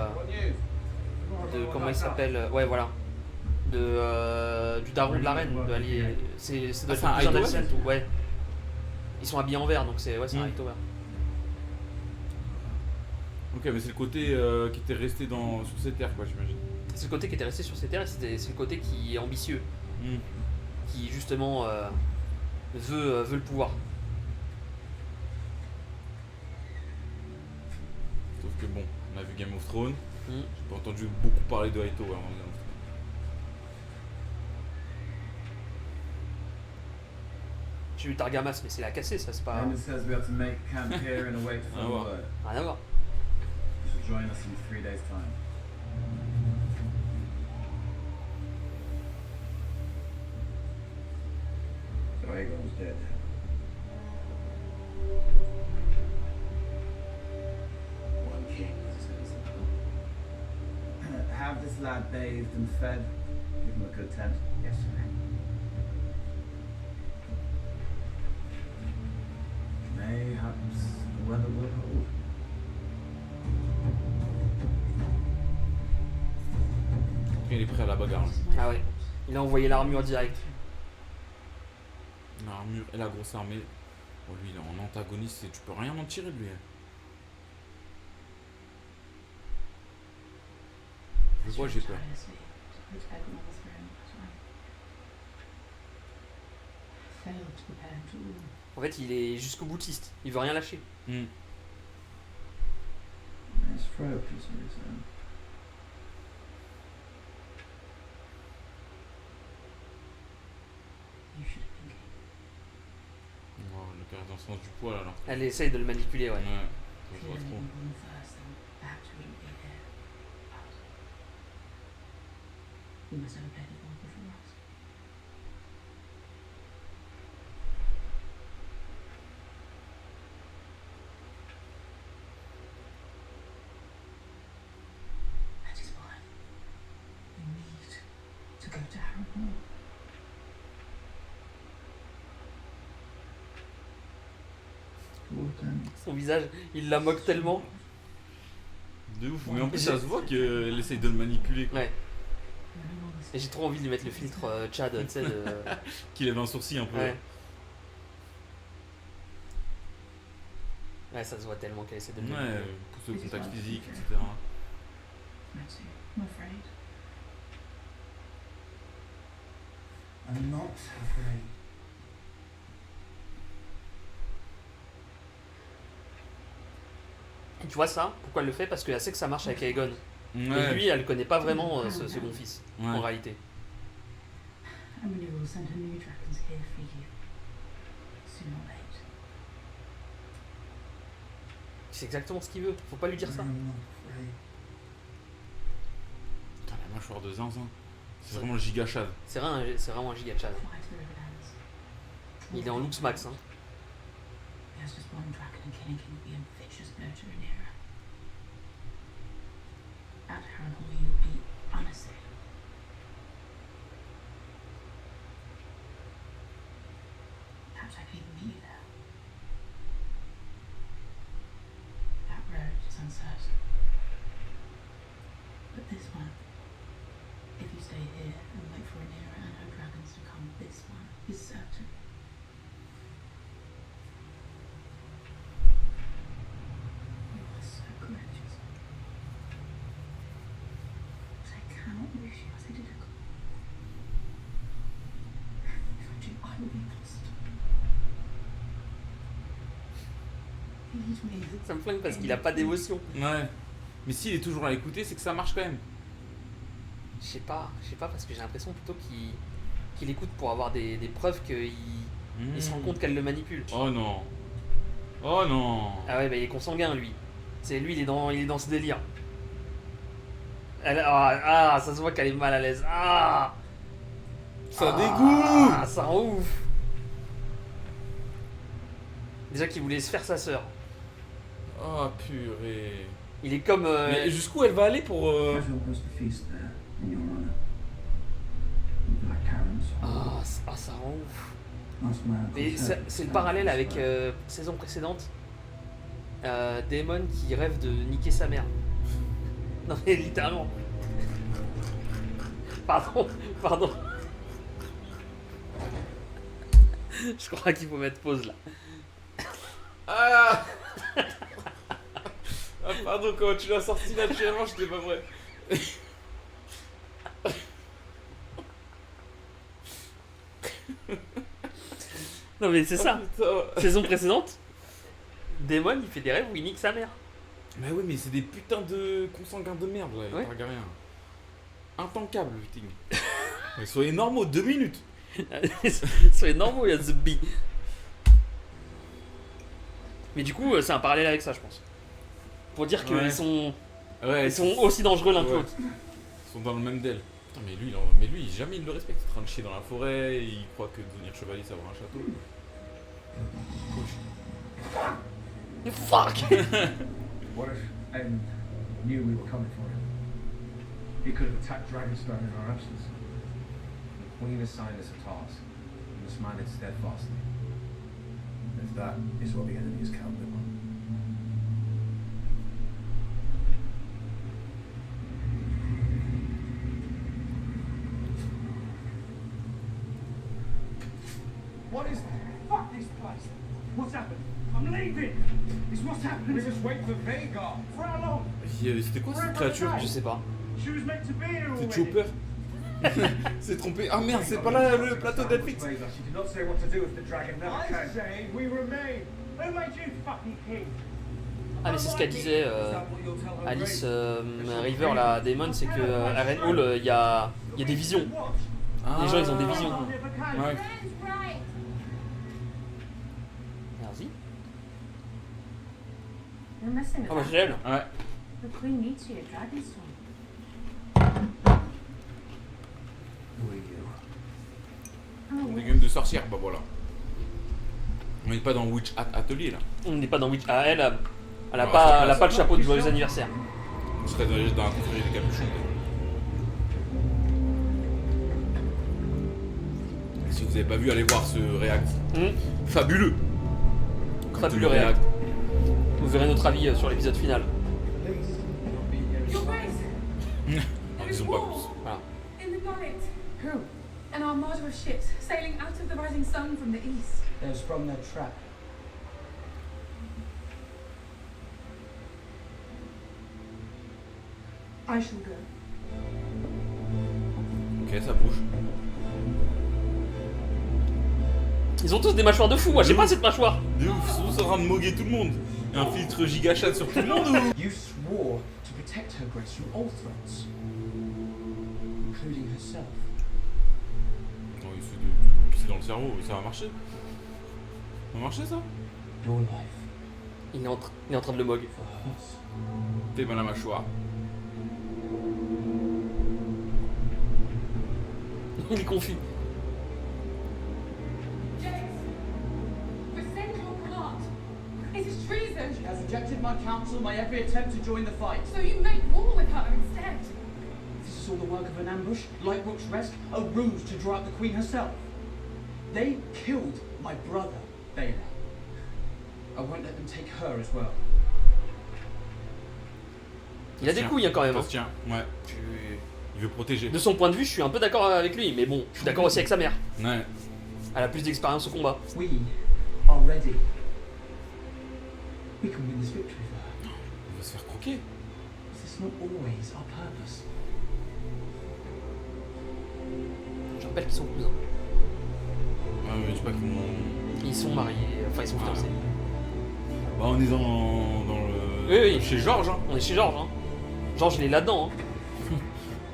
comment il s'appelle, ouais, voilà. Du daron de la reine, de Ali. C'est Ah, c'est un un cousin Hightower d'Alicent, ou ouais. Ils sont habillés en vert, donc c'est un Hightower. Ok, mais c'est le côté qui était resté sur ces terres, quoi, j'imagine. C'est le côté qui était resté sur ces terres, et c'est le côté qui est ambitieux, qui justement veut le pouvoir. Sauf que bon, on a vu Game of Thrones. Mm. J'ai pas entendu beaucoup parler de Hightower avant Game of Thrones. J'ai eu Targamas, mais c'est la cassée, ça, c'est pas. Amos says we have to make camp here and await for Ah, ouais. word. Rien à voir. You should join us in 3 days' time. So Aegon's dead. One king, says have this lad bathed and fed. Give him a good tent. Yes, sir. Mayhaps the weather will hold. Il est prêt à la bagarre. Là. Ah ouais. Il a envoyé l'armure direct. L'armure et la grosse armée. Bon, lui, il est en antagoniste et tu peux rien en tirer de lui. Je vois, j'ai peur. En fait, il est jusqu'au boutiste. Il veut rien lâcher. Nice throat for some reason. Oh, le père dans le sens du poil alors. Elle essaye de le manipuler, ouais. Ouais, je vois trop. You must have played it all before us. That is why we need to go to Harrenhal. Son visage, il la moque tellement. De ouf, mais en plus ça se voit qu'elle essaye de le manipuler. Quoi. Ouais. Et j'ai trop envie de lui mettre le filtre Chad, tu sais. Qu'il avait un sourcil un peu. Ouais. Ouais, ça se voit tellement qu'elle essaie de le Ouais, manipuler. pousse au contact physique, etc. Matthew, I'm afraid. I'm not afraid. Et tu vois ça, pourquoi elle le fait? Parce qu'elle sait que ça marche avec Aegon. Ouais. Et lui, elle connaît pas vraiment ce second fils, en Ouais. réalité. Emily will send her new dragons here for you. Soon or late. C'est exactement ce qu'il veut, faut pas lui dire ça. I'm not afraid. Putain, la mâchoire de zinzin. C'est vraiment le giga Chad. C'est vraiment un giga Chad. Fly to the Riverlands. Il est en Lux Max, hein. He has just one dragon and killing him will be a vicious blow to Rhaenyra. At Harrenhal you'll be unassailable. Perhaps I can even meet you there. That road is uncertain. But this one, if you stay here and wait for Rhaenyra and her dragons to come, this one is certain. You are so courageous. But I cannot wish you as I did a god. If I do, I will be lost. Lead me. Ça me flingue parce qu'il a pas d'émotion. Ouais. Mais s'il est toujours à l'écouter, c'est que ça marche quand même. Je sais pas parce que j'ai l'impression plutôt qu'il écoute pour avoir des preuves qu'il il se rend compte qu'elle le manipule. Oh non. Oh non. Ah ouais, bah il est consanguin lui. C'est lui, il est dans ce délire. Ça se voit qu'elle est mal à l'aise. Ça dégoûte. Ça rend ouf. Déjà qu'il voulait se faire sa sœur. Oh purée. Il est comme. Mais jusqu'où elle va aller pour. Ça rend ouf. Et c'est le parallèle avec saison précédente. Daemon qui rêve de niquer sa mère. Non mais littéralement. Pardon. Je crois qu'il faut mettre pause là. Ah pardon, quand tu l'as sorti naturellement, j'étais pas prêt. Non mais c'est ça. Putain. Saison précédente, Daemon il fait des rêves où il nique sa mère. Mais oui, mais c'est des putains de consanguins de merde, là, Ouais. Targaryen. Intankable, putain. Mais soyez normaux, 2 minutes. Soyez normaux, il y a The Bee. Mais du coup, c'est un parallèle avec ça, je pense. Pour dire qu'ils sont aussi dangereux l'un que l'autre. Ils sont dans le même del. Putain, mais lui, jamais il le respecte. Il est en train de chier dans la forêt, il croit que devenir chevalier, c'est avoir un château. Fuck. What if Aemon knew we were coming for him? He could have attacked Dragonstone in our absence. The Queen assigned us a task. We must man it steadfastly. If that is what the enemy is counting on. What is fuck this place? What's happened? I'm leaving. It's what's happened. We just wait for Vhagar. For how long? C'était quoi cette créature? Je sais pas. She was meant to be here C'est already. Chopper. C'est trompé. Ah merde, c'est pas là le plateau de Netflix. She did not say what to do if the dragon never I came. say we remain. Who made you fucking king? Ah mais c'est ce qu'elle disait Alice River, la Daemon, c'est que à Harrenhal, il y a des visions. Les gens ils ont des visions. Ouais. Merci. You're messing with Ah bah that. c'est elle. Ouais. The Queen needs you at Dragonstone. Who are you? Oh, Des games de sorcières, bah voilà. On n'est pas dans Witch Atelier là. On n'est pas dans Witch. Ah elle a pas le chapeau de joyeux anniversaire. On serait dans la confrérie des capuchons. Et si vous avez pas vu, allez voir ce react. Fabuleux. Fabuleux react. Vous verrez notre avis sur l'épisode final. Your Grace! Non, disons pas plus. Voilà. In the bonnet. Who? An armada of ships sailing out of the rising sun from the east. There's from their trap. I shall go. Ok, ça bouge. Ils ont tous des mâchoires de fou, moi j'ai pas cette mâchoire. De ouf, ils sont tous en train de moguer tout le monde. Un filtre gigachat sur tout le monde ou? You swore to protect her, Grace, from all threats, including herself. Non, il fait du pisser dans le cerveau, ça va marcher. Ça va marcher ça? Your life Il est en train de le mog. for hers. T'es bien la mâchoire. Il est confus. James! Rescind your command! It is treason! She has rejected my counsel, my every attempt to join the fight. So you make war with her instead! This is all the work of an ambush, Lightbrook's Rest, a ruse to draw out the Queen herself. They killed my brother, Bela. I won't let them take her as well. Il a des couilles hein, quand même. Ça Hein. se tient, ouais. Il veut protéger. De son point de vue, je suis un peu d'accord avec lui, mais bon, je suis d'accord aussi avec sa mère. Ouais. Elle a plus d'expérience au combat. We are ready. We can win this victory for her. Il va se faire croquer. Is not always our purpose. Je rappelle qu'ils sont cousins. Ah, mais je sais pas qu'ils vont. Ils sont mariés, enfin ils sont fiancés. Bah, on est dans le. Oui, oui. Chez Georges, hein. On est chez Georges. Hein. Georges, il est là-dedans. Hein.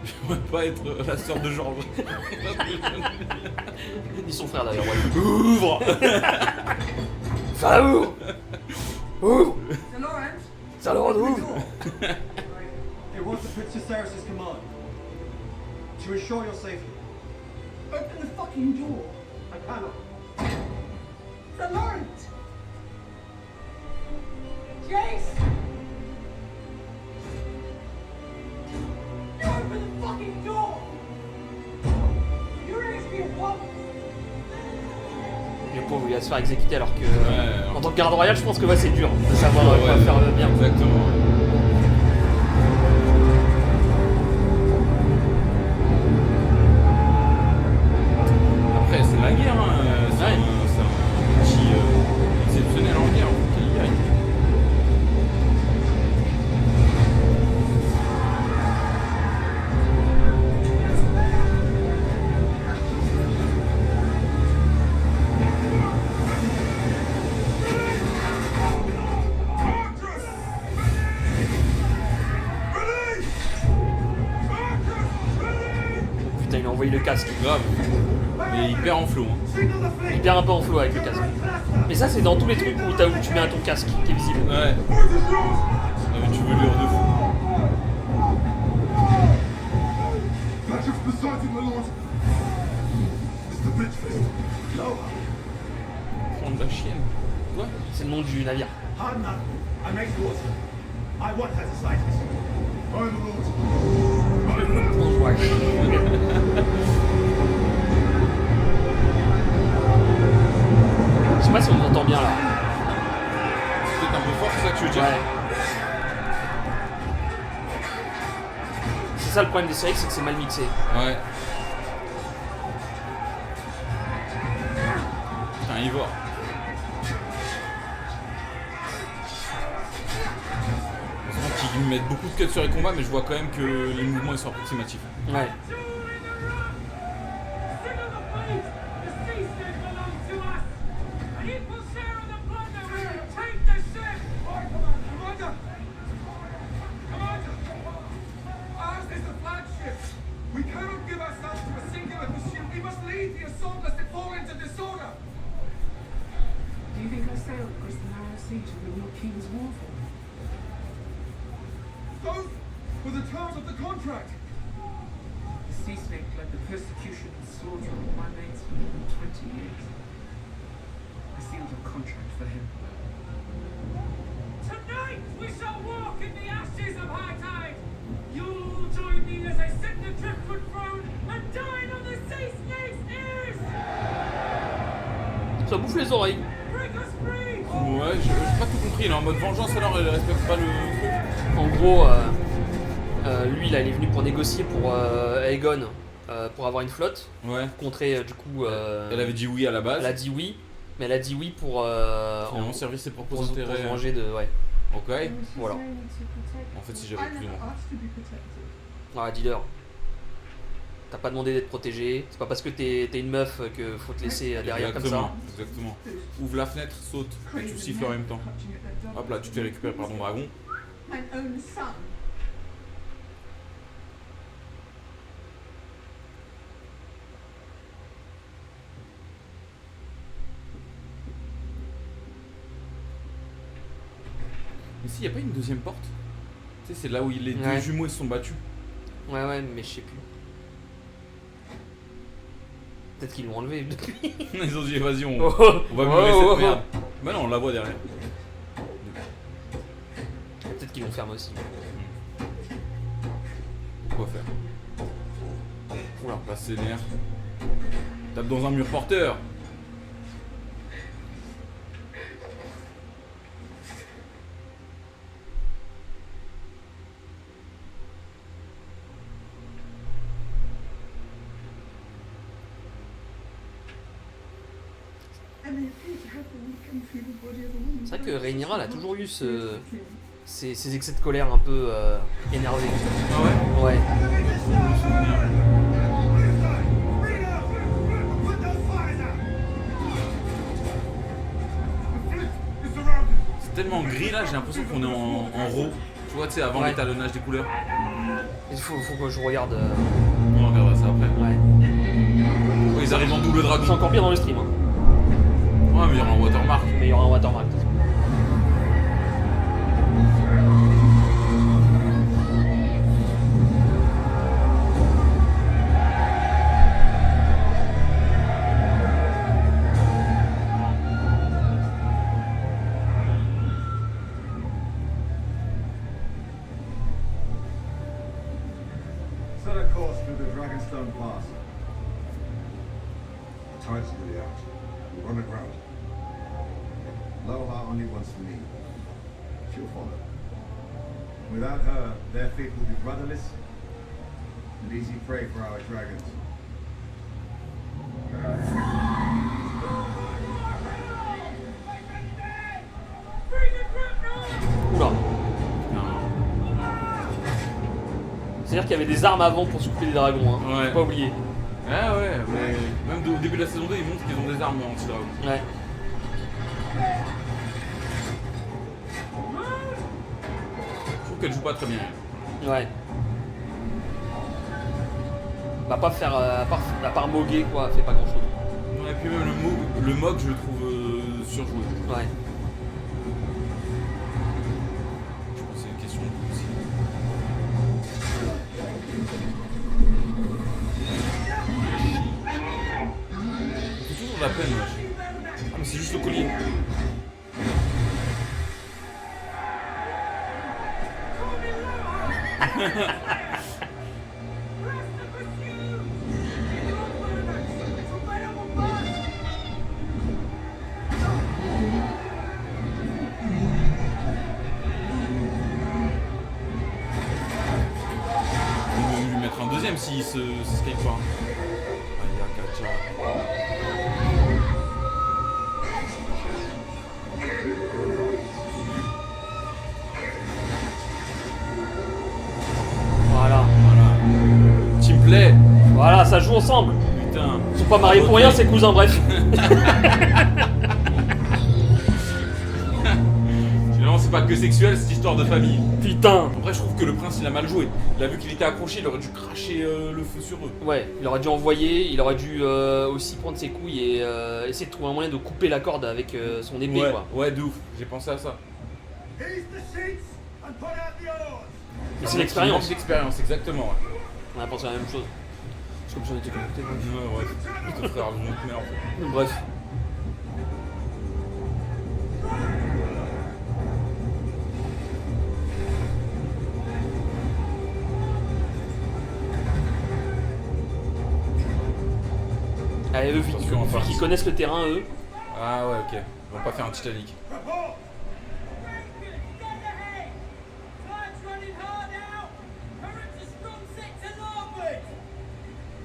J'aimerais pas être la sœur de Georges. Ils sont frères d'ailleurs. Ouais. Ouvre. Ça ouvre. Ouvre. Sir Lawrence! Ça le rend ouvre. It was the Princess Ceres' command to ensure your safety. Open the fucking door. I cannot. Sir Lawrence! Jace! You open the fucking door! You're actually a woman! Le pauvre, il va se faire exécuter alors que. Ouais, en tant que garde royal, je pense que ouais, c'est dur de savoir Ouais, quoi ouais, faire bien. Exactement. Après, c'est la guerre, hein. C'est Ouais. un outil exceptionnel en guerre. Faut qu'il y aille. Putain, il a envoyé le casque. Grave. Mais il perd en flow. Hein. Il perd un peu en flow avec le casque. Mais ça, c'est dans tous les trucs où, où tu mets ton casque qui est visible. Ouais. Ah, mais tu veux l'heure de fou. Patrick's beside you, my lord. Mr. Bridgefist. Lower. Prendre la chienne. Quoi? C'est le nom du navire. Hard enough. I make the water. I want her to sight us. I, my lord. Je sais pas si on entend bien là. C'est peut-être un peu fort, c'est ça que tu veux dire? Ouais. C'est ça le problème des séries, c'est que c'est mal mixé. Ouais. Putain, Ivor. Heureusement qu'ils mettent beaucoup de cuts sur les combats, mais je vois quand même que les mouvements ils sont approximatifs. Ouais. We cannot give ourselves to a singular pursuit. We must lead the assault lest it fall into disorder. Do you think I sailed across the narrow sea to ruin what King's war for? Those were the terms of the contract. The sea snake led the persecution and slaughter of my mates for more than 20 years. I sealed a contract for him. Tonight we shall walk in the ashes of high tide. You'll join me as I sit the driftwood throne and dine on the sea snake's ears. Ça bouffe les oreilles. Break us free. Ouais, j'ai pas tout compris. Il est en mode vengeance alors il respecte pas le truc. En gros, lui là, il est venu pour négocier pour Aegon pour avoir une flotte. Ouais. Contrer du coup. Elle avait dit oui à la base. Elle a dit oui, mais elle a dit oui pour. Finalement, servir ses propres pour intérêts. se venger de. Ouais. Ok. Voilà. En fait, si j'avais plus ou moins. Ah, dis-leur. T'as pas demandé d'être protégé. C'est pas parce que t'es une meuf que faut te laisser derrière comme ça. Exactement. Ouvre la fenêtre, saute, et tu siffles en même temps. Hop là, tu te fais récupérer par ton dragon. And own son. Mais s'il n'y a pas une deuxième porte, tu sais, c'est là où les deux Ouais. jumeaux ils se sont battus. Ouais, mais je sais plus. Peut-être qu'ils l'ont enlevé depuis. Ils ont dit, vas-y, on Oh. va mûrer Oh. cette merde. Bah non, on la voit derrière. Peut-être qu'ils l'ont fermé aussi. Quoi faire? Oula, pas ses nerfs. Tape dans un mur porteur. C'est vrai que Rhaenyra, elle a toujours eu ces excès de colère un peu énervés. Ah ouais. Ouais. C'est tellement gris là, j'ai l'impression qu'on est en RAW. Tu vois, tu sais, avant Ouais. l'étalonnage des couleurs. Il faut que je regarde. On regardera ça après. Ouais. Oh, ils arrivent en double dragon. C'est encore pire dans le stream. Hein. Ouais, mais il y aura un watermark. Mais il y aura un watermark. de toute façon. Set a course through the Dragonstone Pass. The tide's really out. We run aground. Loha only wants me. She'll follow. Without her, their fate will be rudderless and easy prey for our dragons. Oula. C'est-à-dire qu'il y avait des armes avant pour se couper des dragons, hein. Ouais. Faut pas oublier. Ah ouais, mais même au début de la saison 2, ils montrent qu'ils ont des armes anti-dragon. Ouais. Je trouve qu'elle joue pas très bien. Ouais. Bah pas faire, à part moguer quoi, elle fait pas grand chose. Ouais, et puis même le Mog, je le trouve surjoué. Ouais. Je pense que c'est une question de goût aussi. C'est toujours de la peine, wesh. Ah, mais c'est juste le collier. On va lui mettre un deuxième s'il se escape pas. Ayakacha. Voilà. Team play. Voilà, ça joue ensemble. Putain. Ils sont pas mariés pour rien, c'est cousins, bref. Finalement, c'est pas que sexuel, c'est histoire de famille. Putain. Après, je trouve que le prince il a mal joué. Il a vu qu'il était accroché, il aurait dû cracher le feu sur eux. Ouais, il aurait dû envoyer, il aurait dû aussi prendre ses couilles et essayer de trouver un moyen de couper la corde avec son épée Ouais, quoi. ouais, de ouf, j'ai pensé à ça. Mais c'est l'expérience. C'est l'expérience, exactement. Ouais. On a pensé à la même chose. C'est comme si on était connectés. Ouais, ouais. Ton frère, le montre en fait. Bref. Allez, eux, vu qu'ils connaissent le terrain, eux. Ah ouais, ok. Ils vont pas faire un Titanic.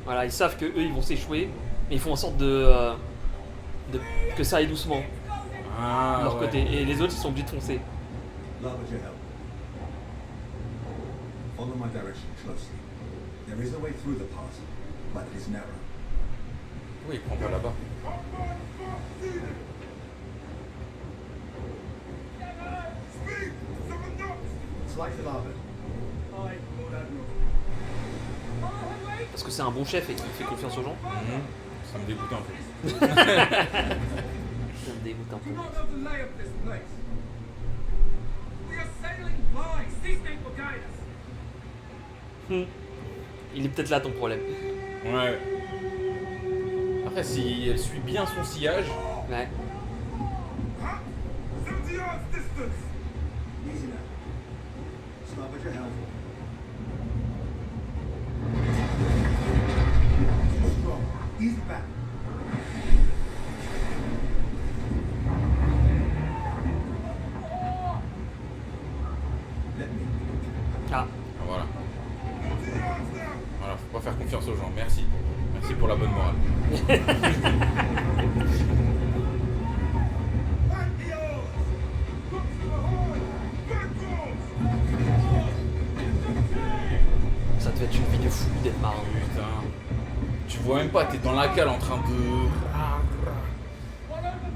Voilà, ils savent que eux, ils vont s'échouer, mais ils font en sorte que ça aille doucement de leur côté. Et les autres, ils sont obligés de foncer. Love with your help. Follow my direction closely. There is a way through the pass, but it is narrow. Oui, il prend pas là-bas. Slice it off it. Parce que c'est un bon chef et qu'il fait confiance aux gens. Ça me dégoûte un peu. Ça me dégoûte un peu. Do not know the lay of this place. We are sailing blind. Seascape will guide us. Il est peut-être là ton problème. Ouais. Après, si elle suit bien son sillage. Ouais. 70 yards distance. Easy now. Stop at your helm. Too strong. Easy back. Let me. Ah. Voilà. Voilà, faut pas faire confiance aux gens. Merci. Merci pour la bonne morale. vois même pas, t'es dans la cale en train de...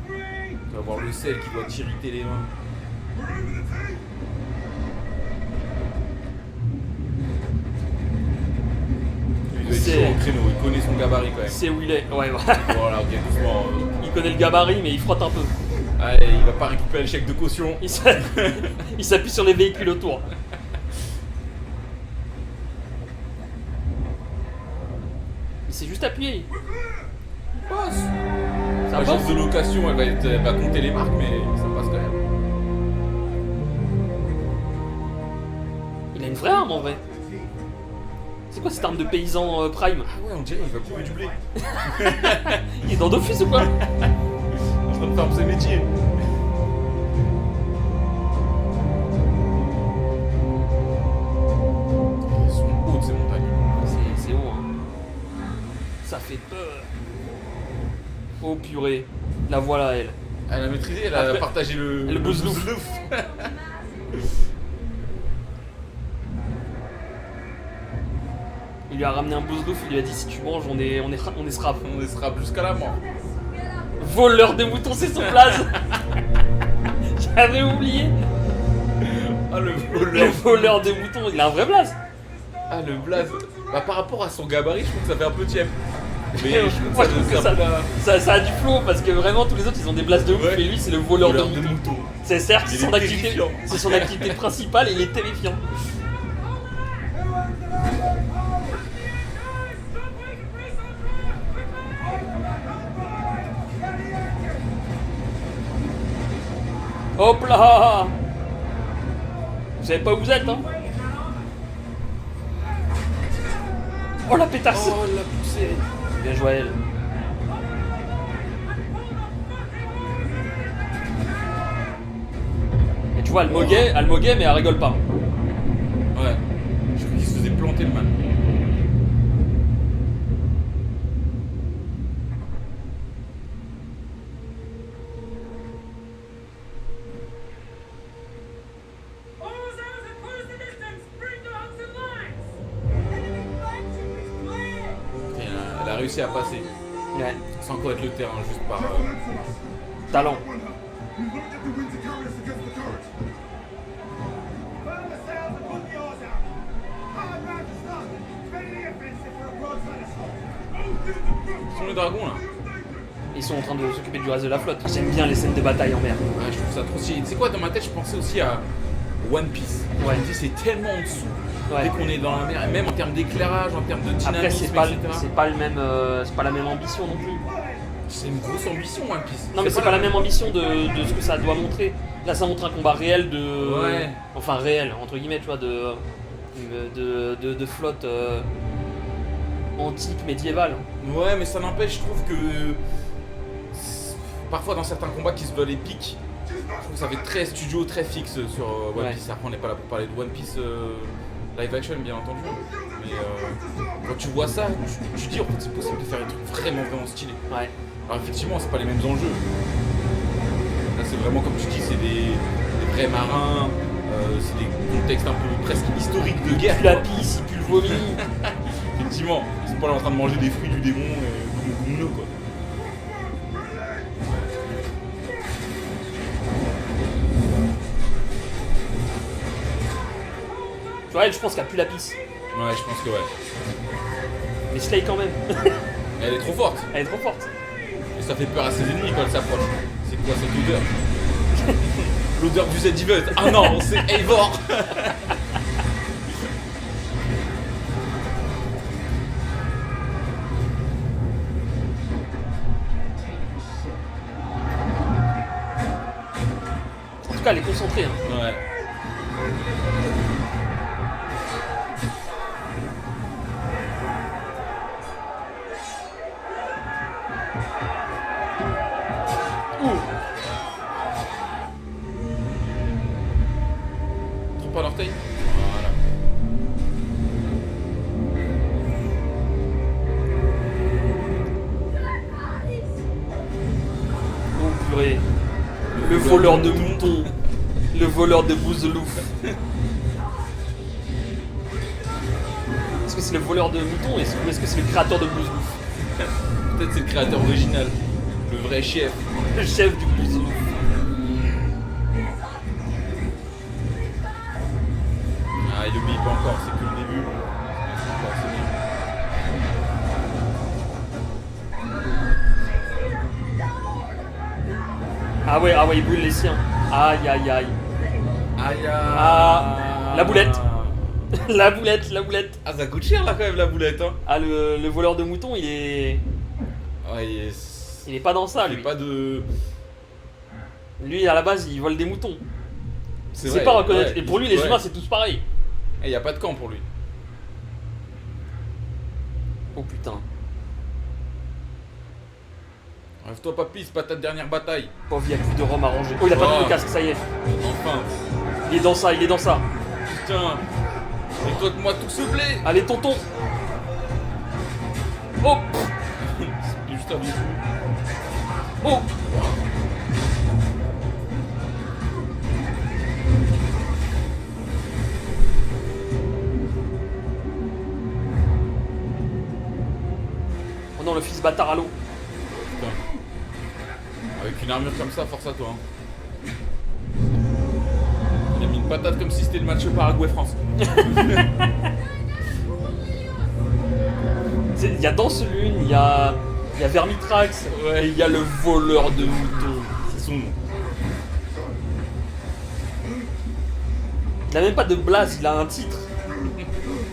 Tu vas voir le sel qui doit t'irriter les mains. Il doit être chaud en créneau, il connaît son gabarit quand même. C'est où il est, ouais. Voilà, ok, doucement. Il connaît le gabarit, mais il frotte un peu. Allez, il va pas récupérer le chèque de caution. Il s'appuie sur les véhicules autour. Il s'est juste appuyé. Il passe. Ça L'agence passe. de location, elle va compter les marques, mais ça passe quand même. Il a une vraie arme en vrai. C'est quoi cette arme de paysan prime? Ah ouais, on dirait qu'il va couper du blé. Il est dans Dofus ou quoi? En train de faire ses métiers. Elles sont hautes ces montagnes. C'est haut, hein. Ça fait peur. Oh purée. La voilà elle. Elle a maîtrisé, elle a Après, partagé le bouzlouf. Il lui a ramené un bouzlouf, il lui a dit si tu manges on est scrap. On est scrap jusqu'à la mort. Voleur de moutons, c'est son blaze. J'avais oublié. Ah le Le voleur de moutons, il a un vrai blaze. Ah le blaze. Bah par rapport à son gabarit, je trouve que ça fait un peu tiep. Mais Moi, je trouve que ça a du flow parce que vraiment tous les autres ils ont des blazes de ouf et lui c'est le voleur de moutons. C'est certes Il son est activité, terrifiant. c'est son activité principale et il est terrifiant. Hop là! Vous savez pas où vous êtes, hein? Oh la pétasse! Oh la poussée! Bien joué à elle. Et tu vois, elle moguait, mais elle rigole pas. Ouais. Je crois qu'il se faisait planter le man. Elle a réussi à passer. Ouais. Sans connaître le terrain, juste par talent. Ils sont les dragons là. Ils sont en train de s'occuper du reste de la flotte. J'aime bien les scènes de bataille en mer. Ouais, je trouve ça trop stylé. Tu sais quoi, dans ma tête, je pensais aussi à One Piece. Ouais. One Piece c'est tellement en dessous. Ouais. Dès qu'on est dans la mer, et même en termes d'éclairage, en termes de dynamisme, Après, c'est etc. pas le même, c'est pas la même ambition non plus. C'est une grosse ambition, One Piece. Non, mais c'est pas la même ambition de ce que ça doit montrer. Là, ça montre un combat réel de. Ouais. Enfin, réel, entre guillemets, tu vois, de flotte antique, médiévale. Ouais, mais ça n'empêche, je trouve que. Parfois, dans certains combats qui se veulent épiques, je trouve que ça fait très studio, très fixe sur One Piece. Après, on n'est pas là pour parler de One Piece live action, bien entendu. Mais quand tu vois ça, tu dis en fait, c'est possible de faire des trucs vraiment, vraiment stylés. Ouais. Alors, effectivement, c'est pas les mêmes enjeux. Là, c'est vraiment, comme tu dis, c'est des vrais marins, c'est des contextes un peu presque historiques de guerre. Il pue la pisse, il pue le vomi. Effectivement, c'est pas là en train de manger des fruits du démon comme nous, quoi. Tu vois, elle, je pense qu'elle pue la pisse. Ouais, je pense que ouais. Mais Slay quand même. Elle est trop forte. Elle est trop forte. Et ça fait peur à ses ennemis quand elle s'approche. C'est quoi cette odeur? L'odeur du Z-Event. Ah non, c'est Eivor. En tout cas, elle est concentrée. Hein. Ouais. Trop pas l'orteil. Voilà. Oh purée. Le voleur de moutons. Le voleur de bouzlouf. Est-ce que c'est le voleur de moutons ou est-ce que c'est le créateur de bouzlouf? Peut-être c'est le créateur original. Le vrai chef. Le chef du Bouzlou. Ah, il oublie pas encore, c'est que le début. C'est encore, c'est bien. Ah ouais, il brûle les siens. Aïe aïe aïe. Aïe Ah, la boulette. La boulette. Ah, ça coûte cher là quand même la boulette, hein. Ah, le voleur de moutons, il est. Ouais, Il est pas dans ça, il lui. est pas de. Lui, à la base, il vole des moutons. C'est vrai, pas reconnaître. ouais, Et pour lui, les ouais. humains, c'est tous pareil. Et y a pas de camp pour lui. Oh putain. Rêve-toi, papy, c'est pas ta dernière bataille. Pauvre, il y a plus de rhum à ranger. Oh, il a pas de casque, ça y est. Enfin. Il est dans ça. Putain. Récolte-moi tout ce blé. Allez, tonton. Oh. C'est juste un bisou. Oh. Oh non, le fils bâtard à l'eau. Putain. Avec une armure comme ça, force à toi. Hein. Il a mis une patate comme si c'était le match Paraguay-France. Il y a Danselune, il y a Vermitrax, Ouais. et il y a le voleur de moutons. C'est son nom. Il a même pas de blase, il a un titre.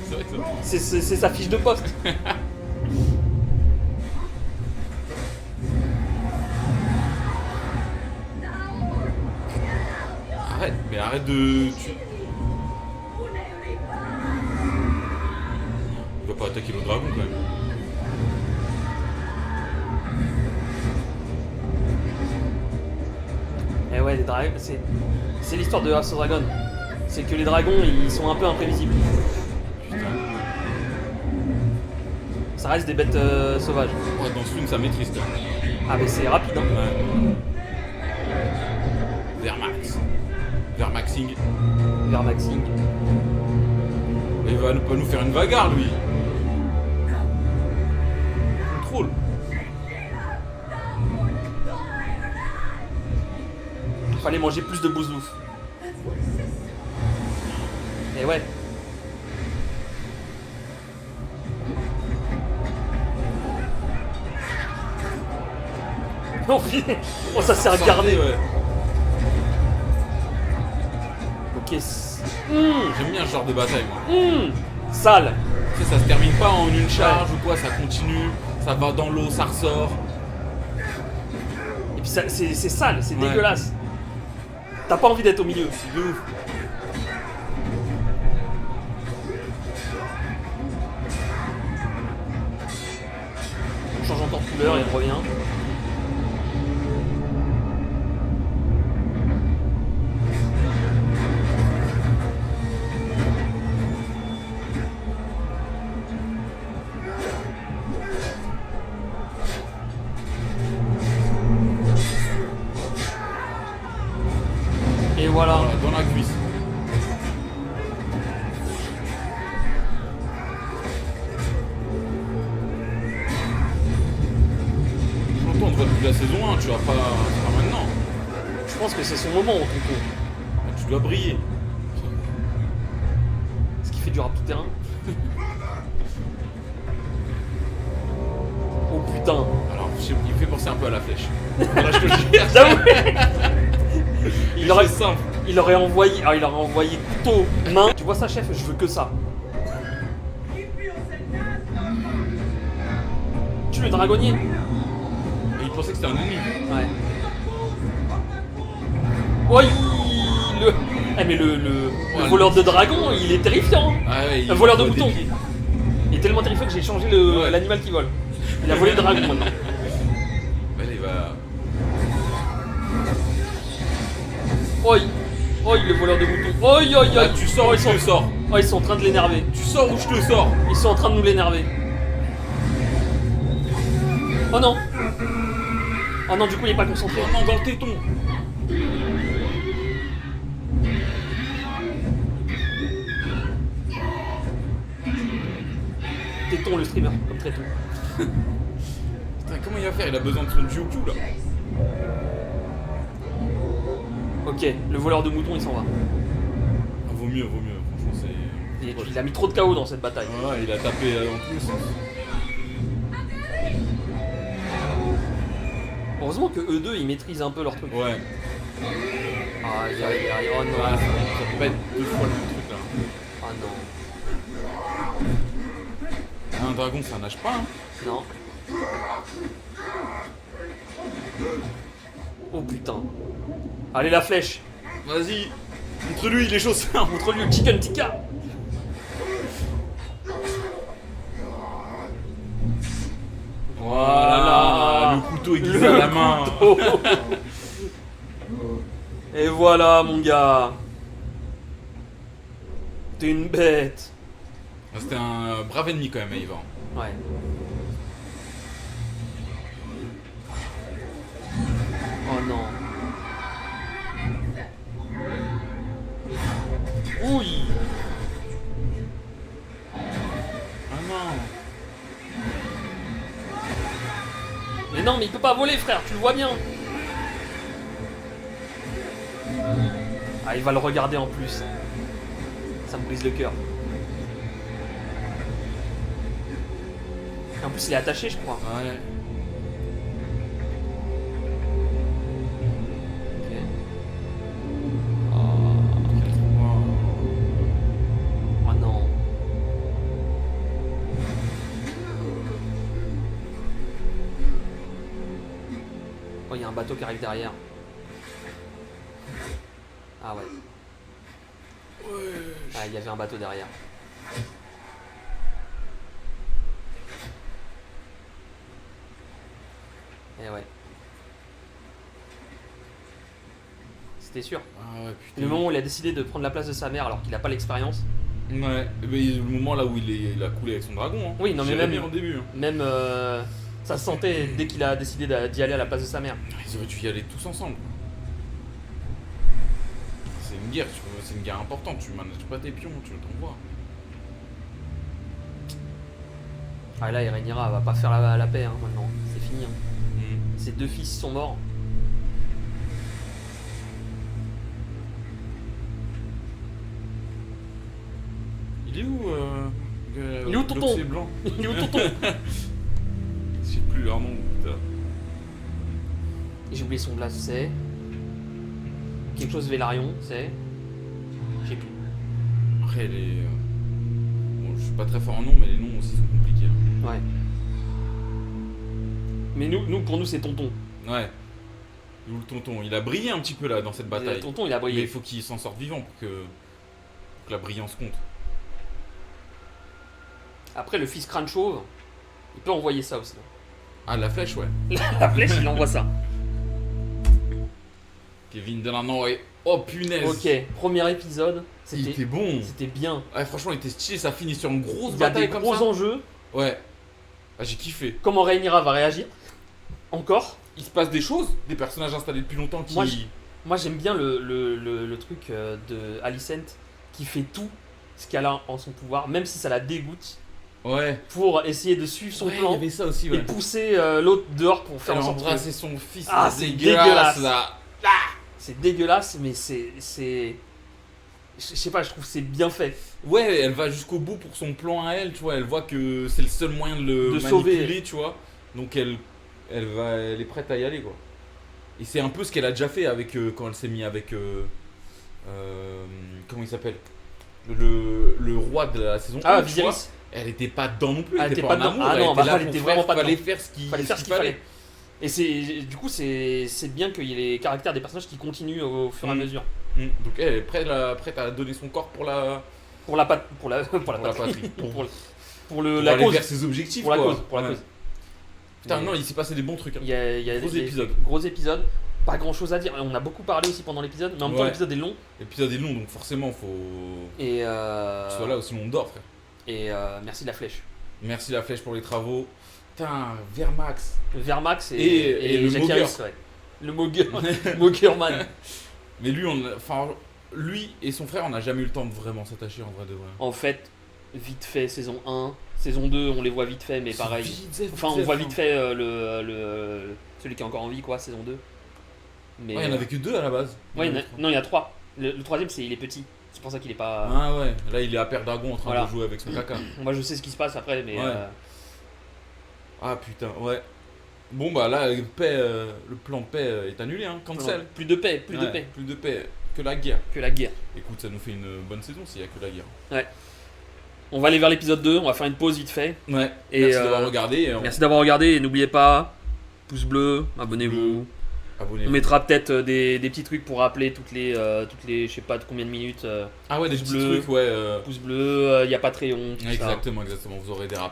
C'est vrai que ça. C'est sa fiche de poste. Arrête de. Il va pas attaquer le dragon quand même. Eh ouais, les dragons, c'est l'histoire de House of Dragon. C'est que les dragons, ils sont un peu imprévisibles. Putain. Ça reste des bêtes sauvages. Ouais, dans ce film, ça maîtrise quand même. Ah mais c'est rapide, hein. Ouais. Vermaxing. Vermaxing. Il va pas nous faire une bagarre, lui. Contrôle. Fallait manger plus de bouzlouf. Et ouais. Oh putain. Oh, ça s'est regardé. Ouais. Ok. J'aime bien ce genre de bataille, moi. Sale. Tu sais, ça se termine pas en une charge ou quoi, ça continue, ça va dans l'eau, ça ressort. Et puis ça, c'est sale, c'est Ouais. dégueulasse. T'as pas envie d'être au milieu. C'est de ouf. On change encore de couleur et il revient. Et voilà. Voilà, dans la cuisse. J'entends, on devrait depuis la saison 1, tu vas pas maintenant. Je pense que c'est son moment, Coco. Tu dois briller. Est-ce qu'il fait du rap tout terrain? Oh putain. Alors, il me fait penser un peu à la flèche. Voilà, je te le dis. J'avoue. C'est simple. Il aurait envoyé couteau, main. Tu vois ça, chef? Je veux que ça. Tu le dragonnier? Et il pensait que c'était un ennemi. Ouais. Oh, mais le Ouais, voleur de dragon, il est terrifiant. Ah ouais, Un voleur de voit des moutons. pieds. Il est tellement terrifiant que j'ai changé l'animal qui vole. Il a volé le dragon maintenant. Bah, il va. Oi, oi, le voleur de moutons. Oi, oi, oi. Ah, tu sors ou je te sors? Oh, ils sont en train de l'énerver. Tu sors ou je te sors? Ils sont en train de nous l'énerver. Oh non. Oh non, du coup, il est pas concentré. Oh non, dans le téton. Téton, le streamer, comme Tréton. Putain, comment il va faire? Il a besoin de son Gyokyu là. Ok, le voleur de moutons il s'en va. Ah, vaut mieux, franchement c'est... Il a mis trop de KO dans cette bataille. Ouais, il a tapé dans tous les sens. Heureusement que eux deux ils maîtrisent un peu leur truc. Ouais. Aïe aïe aïe, oh non. Ah, ça peut pas être 2 fois le même truc là. Ah non. Un dragon ça nage pas hein. Non. Oh putain. Allez la flèche. Vas-y. Montre-lui les choses. Montre-lui le chicken tikka. Voilà. Le couteau aiguisé à la main. Et voilà mon gars. T'es une bête. Ah, c'était un brave ennemi quand même, Eivor. Ouais. Oh non. Oui. Ah non. Mais non, mais il peut pas voler, frère, tu le vois bien. Ah, il va le regarder en plus. Ça me brise le cœur. En plus, il est attaché, je crois. Ouais. Ok. Oh non. Oh, il y a un bateau qui arrive derrière. Ah ouais. Ah, il y avait un bateau derrière. Eh ouais. C'était sûr. Ah ouais, putain. Le moment où il a décidé de prendre la place de sa mère alors qu'il n'a pas l'expérience. Ouais, mais le moment là où il a coulé avec son dragon. Hein. Oui, non mais J'avais même mis en début. Hein. Même ça se sentait dès qu'il a décidé d'y aller à la place de sa mère. Ils auraient dû y aller tous ensemble. C'est une guerre, c'est une guerre importante. Tu manages pas tes pions, tu t'envoies. Ah là, Rhaenyra va pas faire la paix hein, maintenant. C'est fini. Hein. Ses deux fils sont morts. Il est où il est où tonton? C'est blanc. Il est où tonton? Je sais plus leur nom, putain. J'ai oublié son blast, c'est... Quelque chose Vélarion, c'est... Je sais plus. Après, les... Bon, je suis pas très fort en nom, mais les noms aussi sont compliqués. Hein. Ouais. Mais pour nous, c'est tonton. Ouais. Où le tonton? Il a brillé un petit peu là dans cette bataille. Le tonton, il a brillé. Mais il faut qu'il s'en sorte vivant pour que la brillance compte. Après, le fils crâne chauve, il peut envoyer ça aussi. Ah, la flèche, ouais. La flèche, il envoie ça. Kevin Delanoë. Oh punaise. Ok, premier épisode. Il était bon. C'était bien. Ouais, franchement, il était stylé. Ça finit sur une grosse Il y a bataille des comme gros ça. enjeux. Ouais. Ah, j'ai kiffé. Comment Rhaenyra va réagir? Encore. Il se passe des choses. Des personnages installés depuis longtemps qui... Moi j'aime bien le truc de Alicent qui fait tout ce qu'elle a en son pouvoir, même si ça la dégoûte. Ouais. Pour essayer de suivre son plan. Il y avait ça aussi, ouais. Et pousser l'autre dehors pour faire en sorte que... c'est son fils. Ah, c'est dégueulasse là. Ah, c'est dégueulasse, mais c'est... Je sais pas, je trouve que c'est bien fait. Ouais, elle va jusqu'au bout pour son plan à elle, tu vois. Elle voit que c'est le seul moyen de le manipuler, sauver. tu vois. Donc elle est prête à y aller, quoi. Et c'est un peu ce qu'elle a déjà fait avec quand elle s'est mis avec comment il s'appelle, le roi de la saison 1, tu vois. Elle était pas dedans non plus. Elle était pas dedans. Amour, ah non, elle était vraiment pas dedans. Fallait faire ce qu'il fallait. Et du coup, c'est bien qu'il y ait les caractères des personnages qui continuent au fur et à mesure. Donc elle est prête à donner son corps pour la patrie. Pour la aller cause. vers ses objectifs. Pour la cause. Putain, non, il s'est passé des bons trucs. Hein. Il y a gros épisodes. Pas grand chose à dire. On a beaucoup parlé aussi pendant l'épisode, mais en même temps, l'épisode est long. L'épisode est long, donc forcément, faut. Et tu sois là, sinon on dort, frère. Et merci la flèche. Merci la flèche pour les travaux. Putain, Vermax. Vermax et le Jackie Mogger. Harris, ouais. Le Moggerman. Mais lui et son frère, on n'a jamais eu le temps de vraiment s'attacher en vrai de vrai. En fait, vite fait saison 1. Saison 2, on les voit vite fait, mais pareil. Enfin, on voit vite fait celui qui est encore en vie, quoi, saison 2. Mais, Ouais, il y en avait que 2 à la base. Ouais, non, il y en a 3. Le troisième, il est petit. C'est pour ça qu'il est pas. Ah ouais, là il est à Père Dragon en train Voilà. de jouer avec son caca. Moi, je sais ce qui se passe après, mais. Ouais. Ah putain, ouais. Bon bah là, le plan paix est annulé, hein. Cancel. Plus de paix, plus de Ouais, paix. Plus de paix, que la guerre. Que la guerre. Écoute, ça nous fait une bonne saison s'il y a que la guerre. Ouais. On va aller vers l'épisode 2, on va faire une pause vite fait. Ouais, Et, merci d'avoir regardé. Merci d'avoir regardé et n'oubliez pas, pouce bleu, abonnez-vous. Abonnez-vous. On mettra peut-être des petits trucs pour rappeler toutes les je sais pas de combien de minutes. Ah ouais, des pouce petits bleu, trucs, ouais. Pouce bleu, il y a Patreon. tout ça. Exactement, vous aurez des rappels.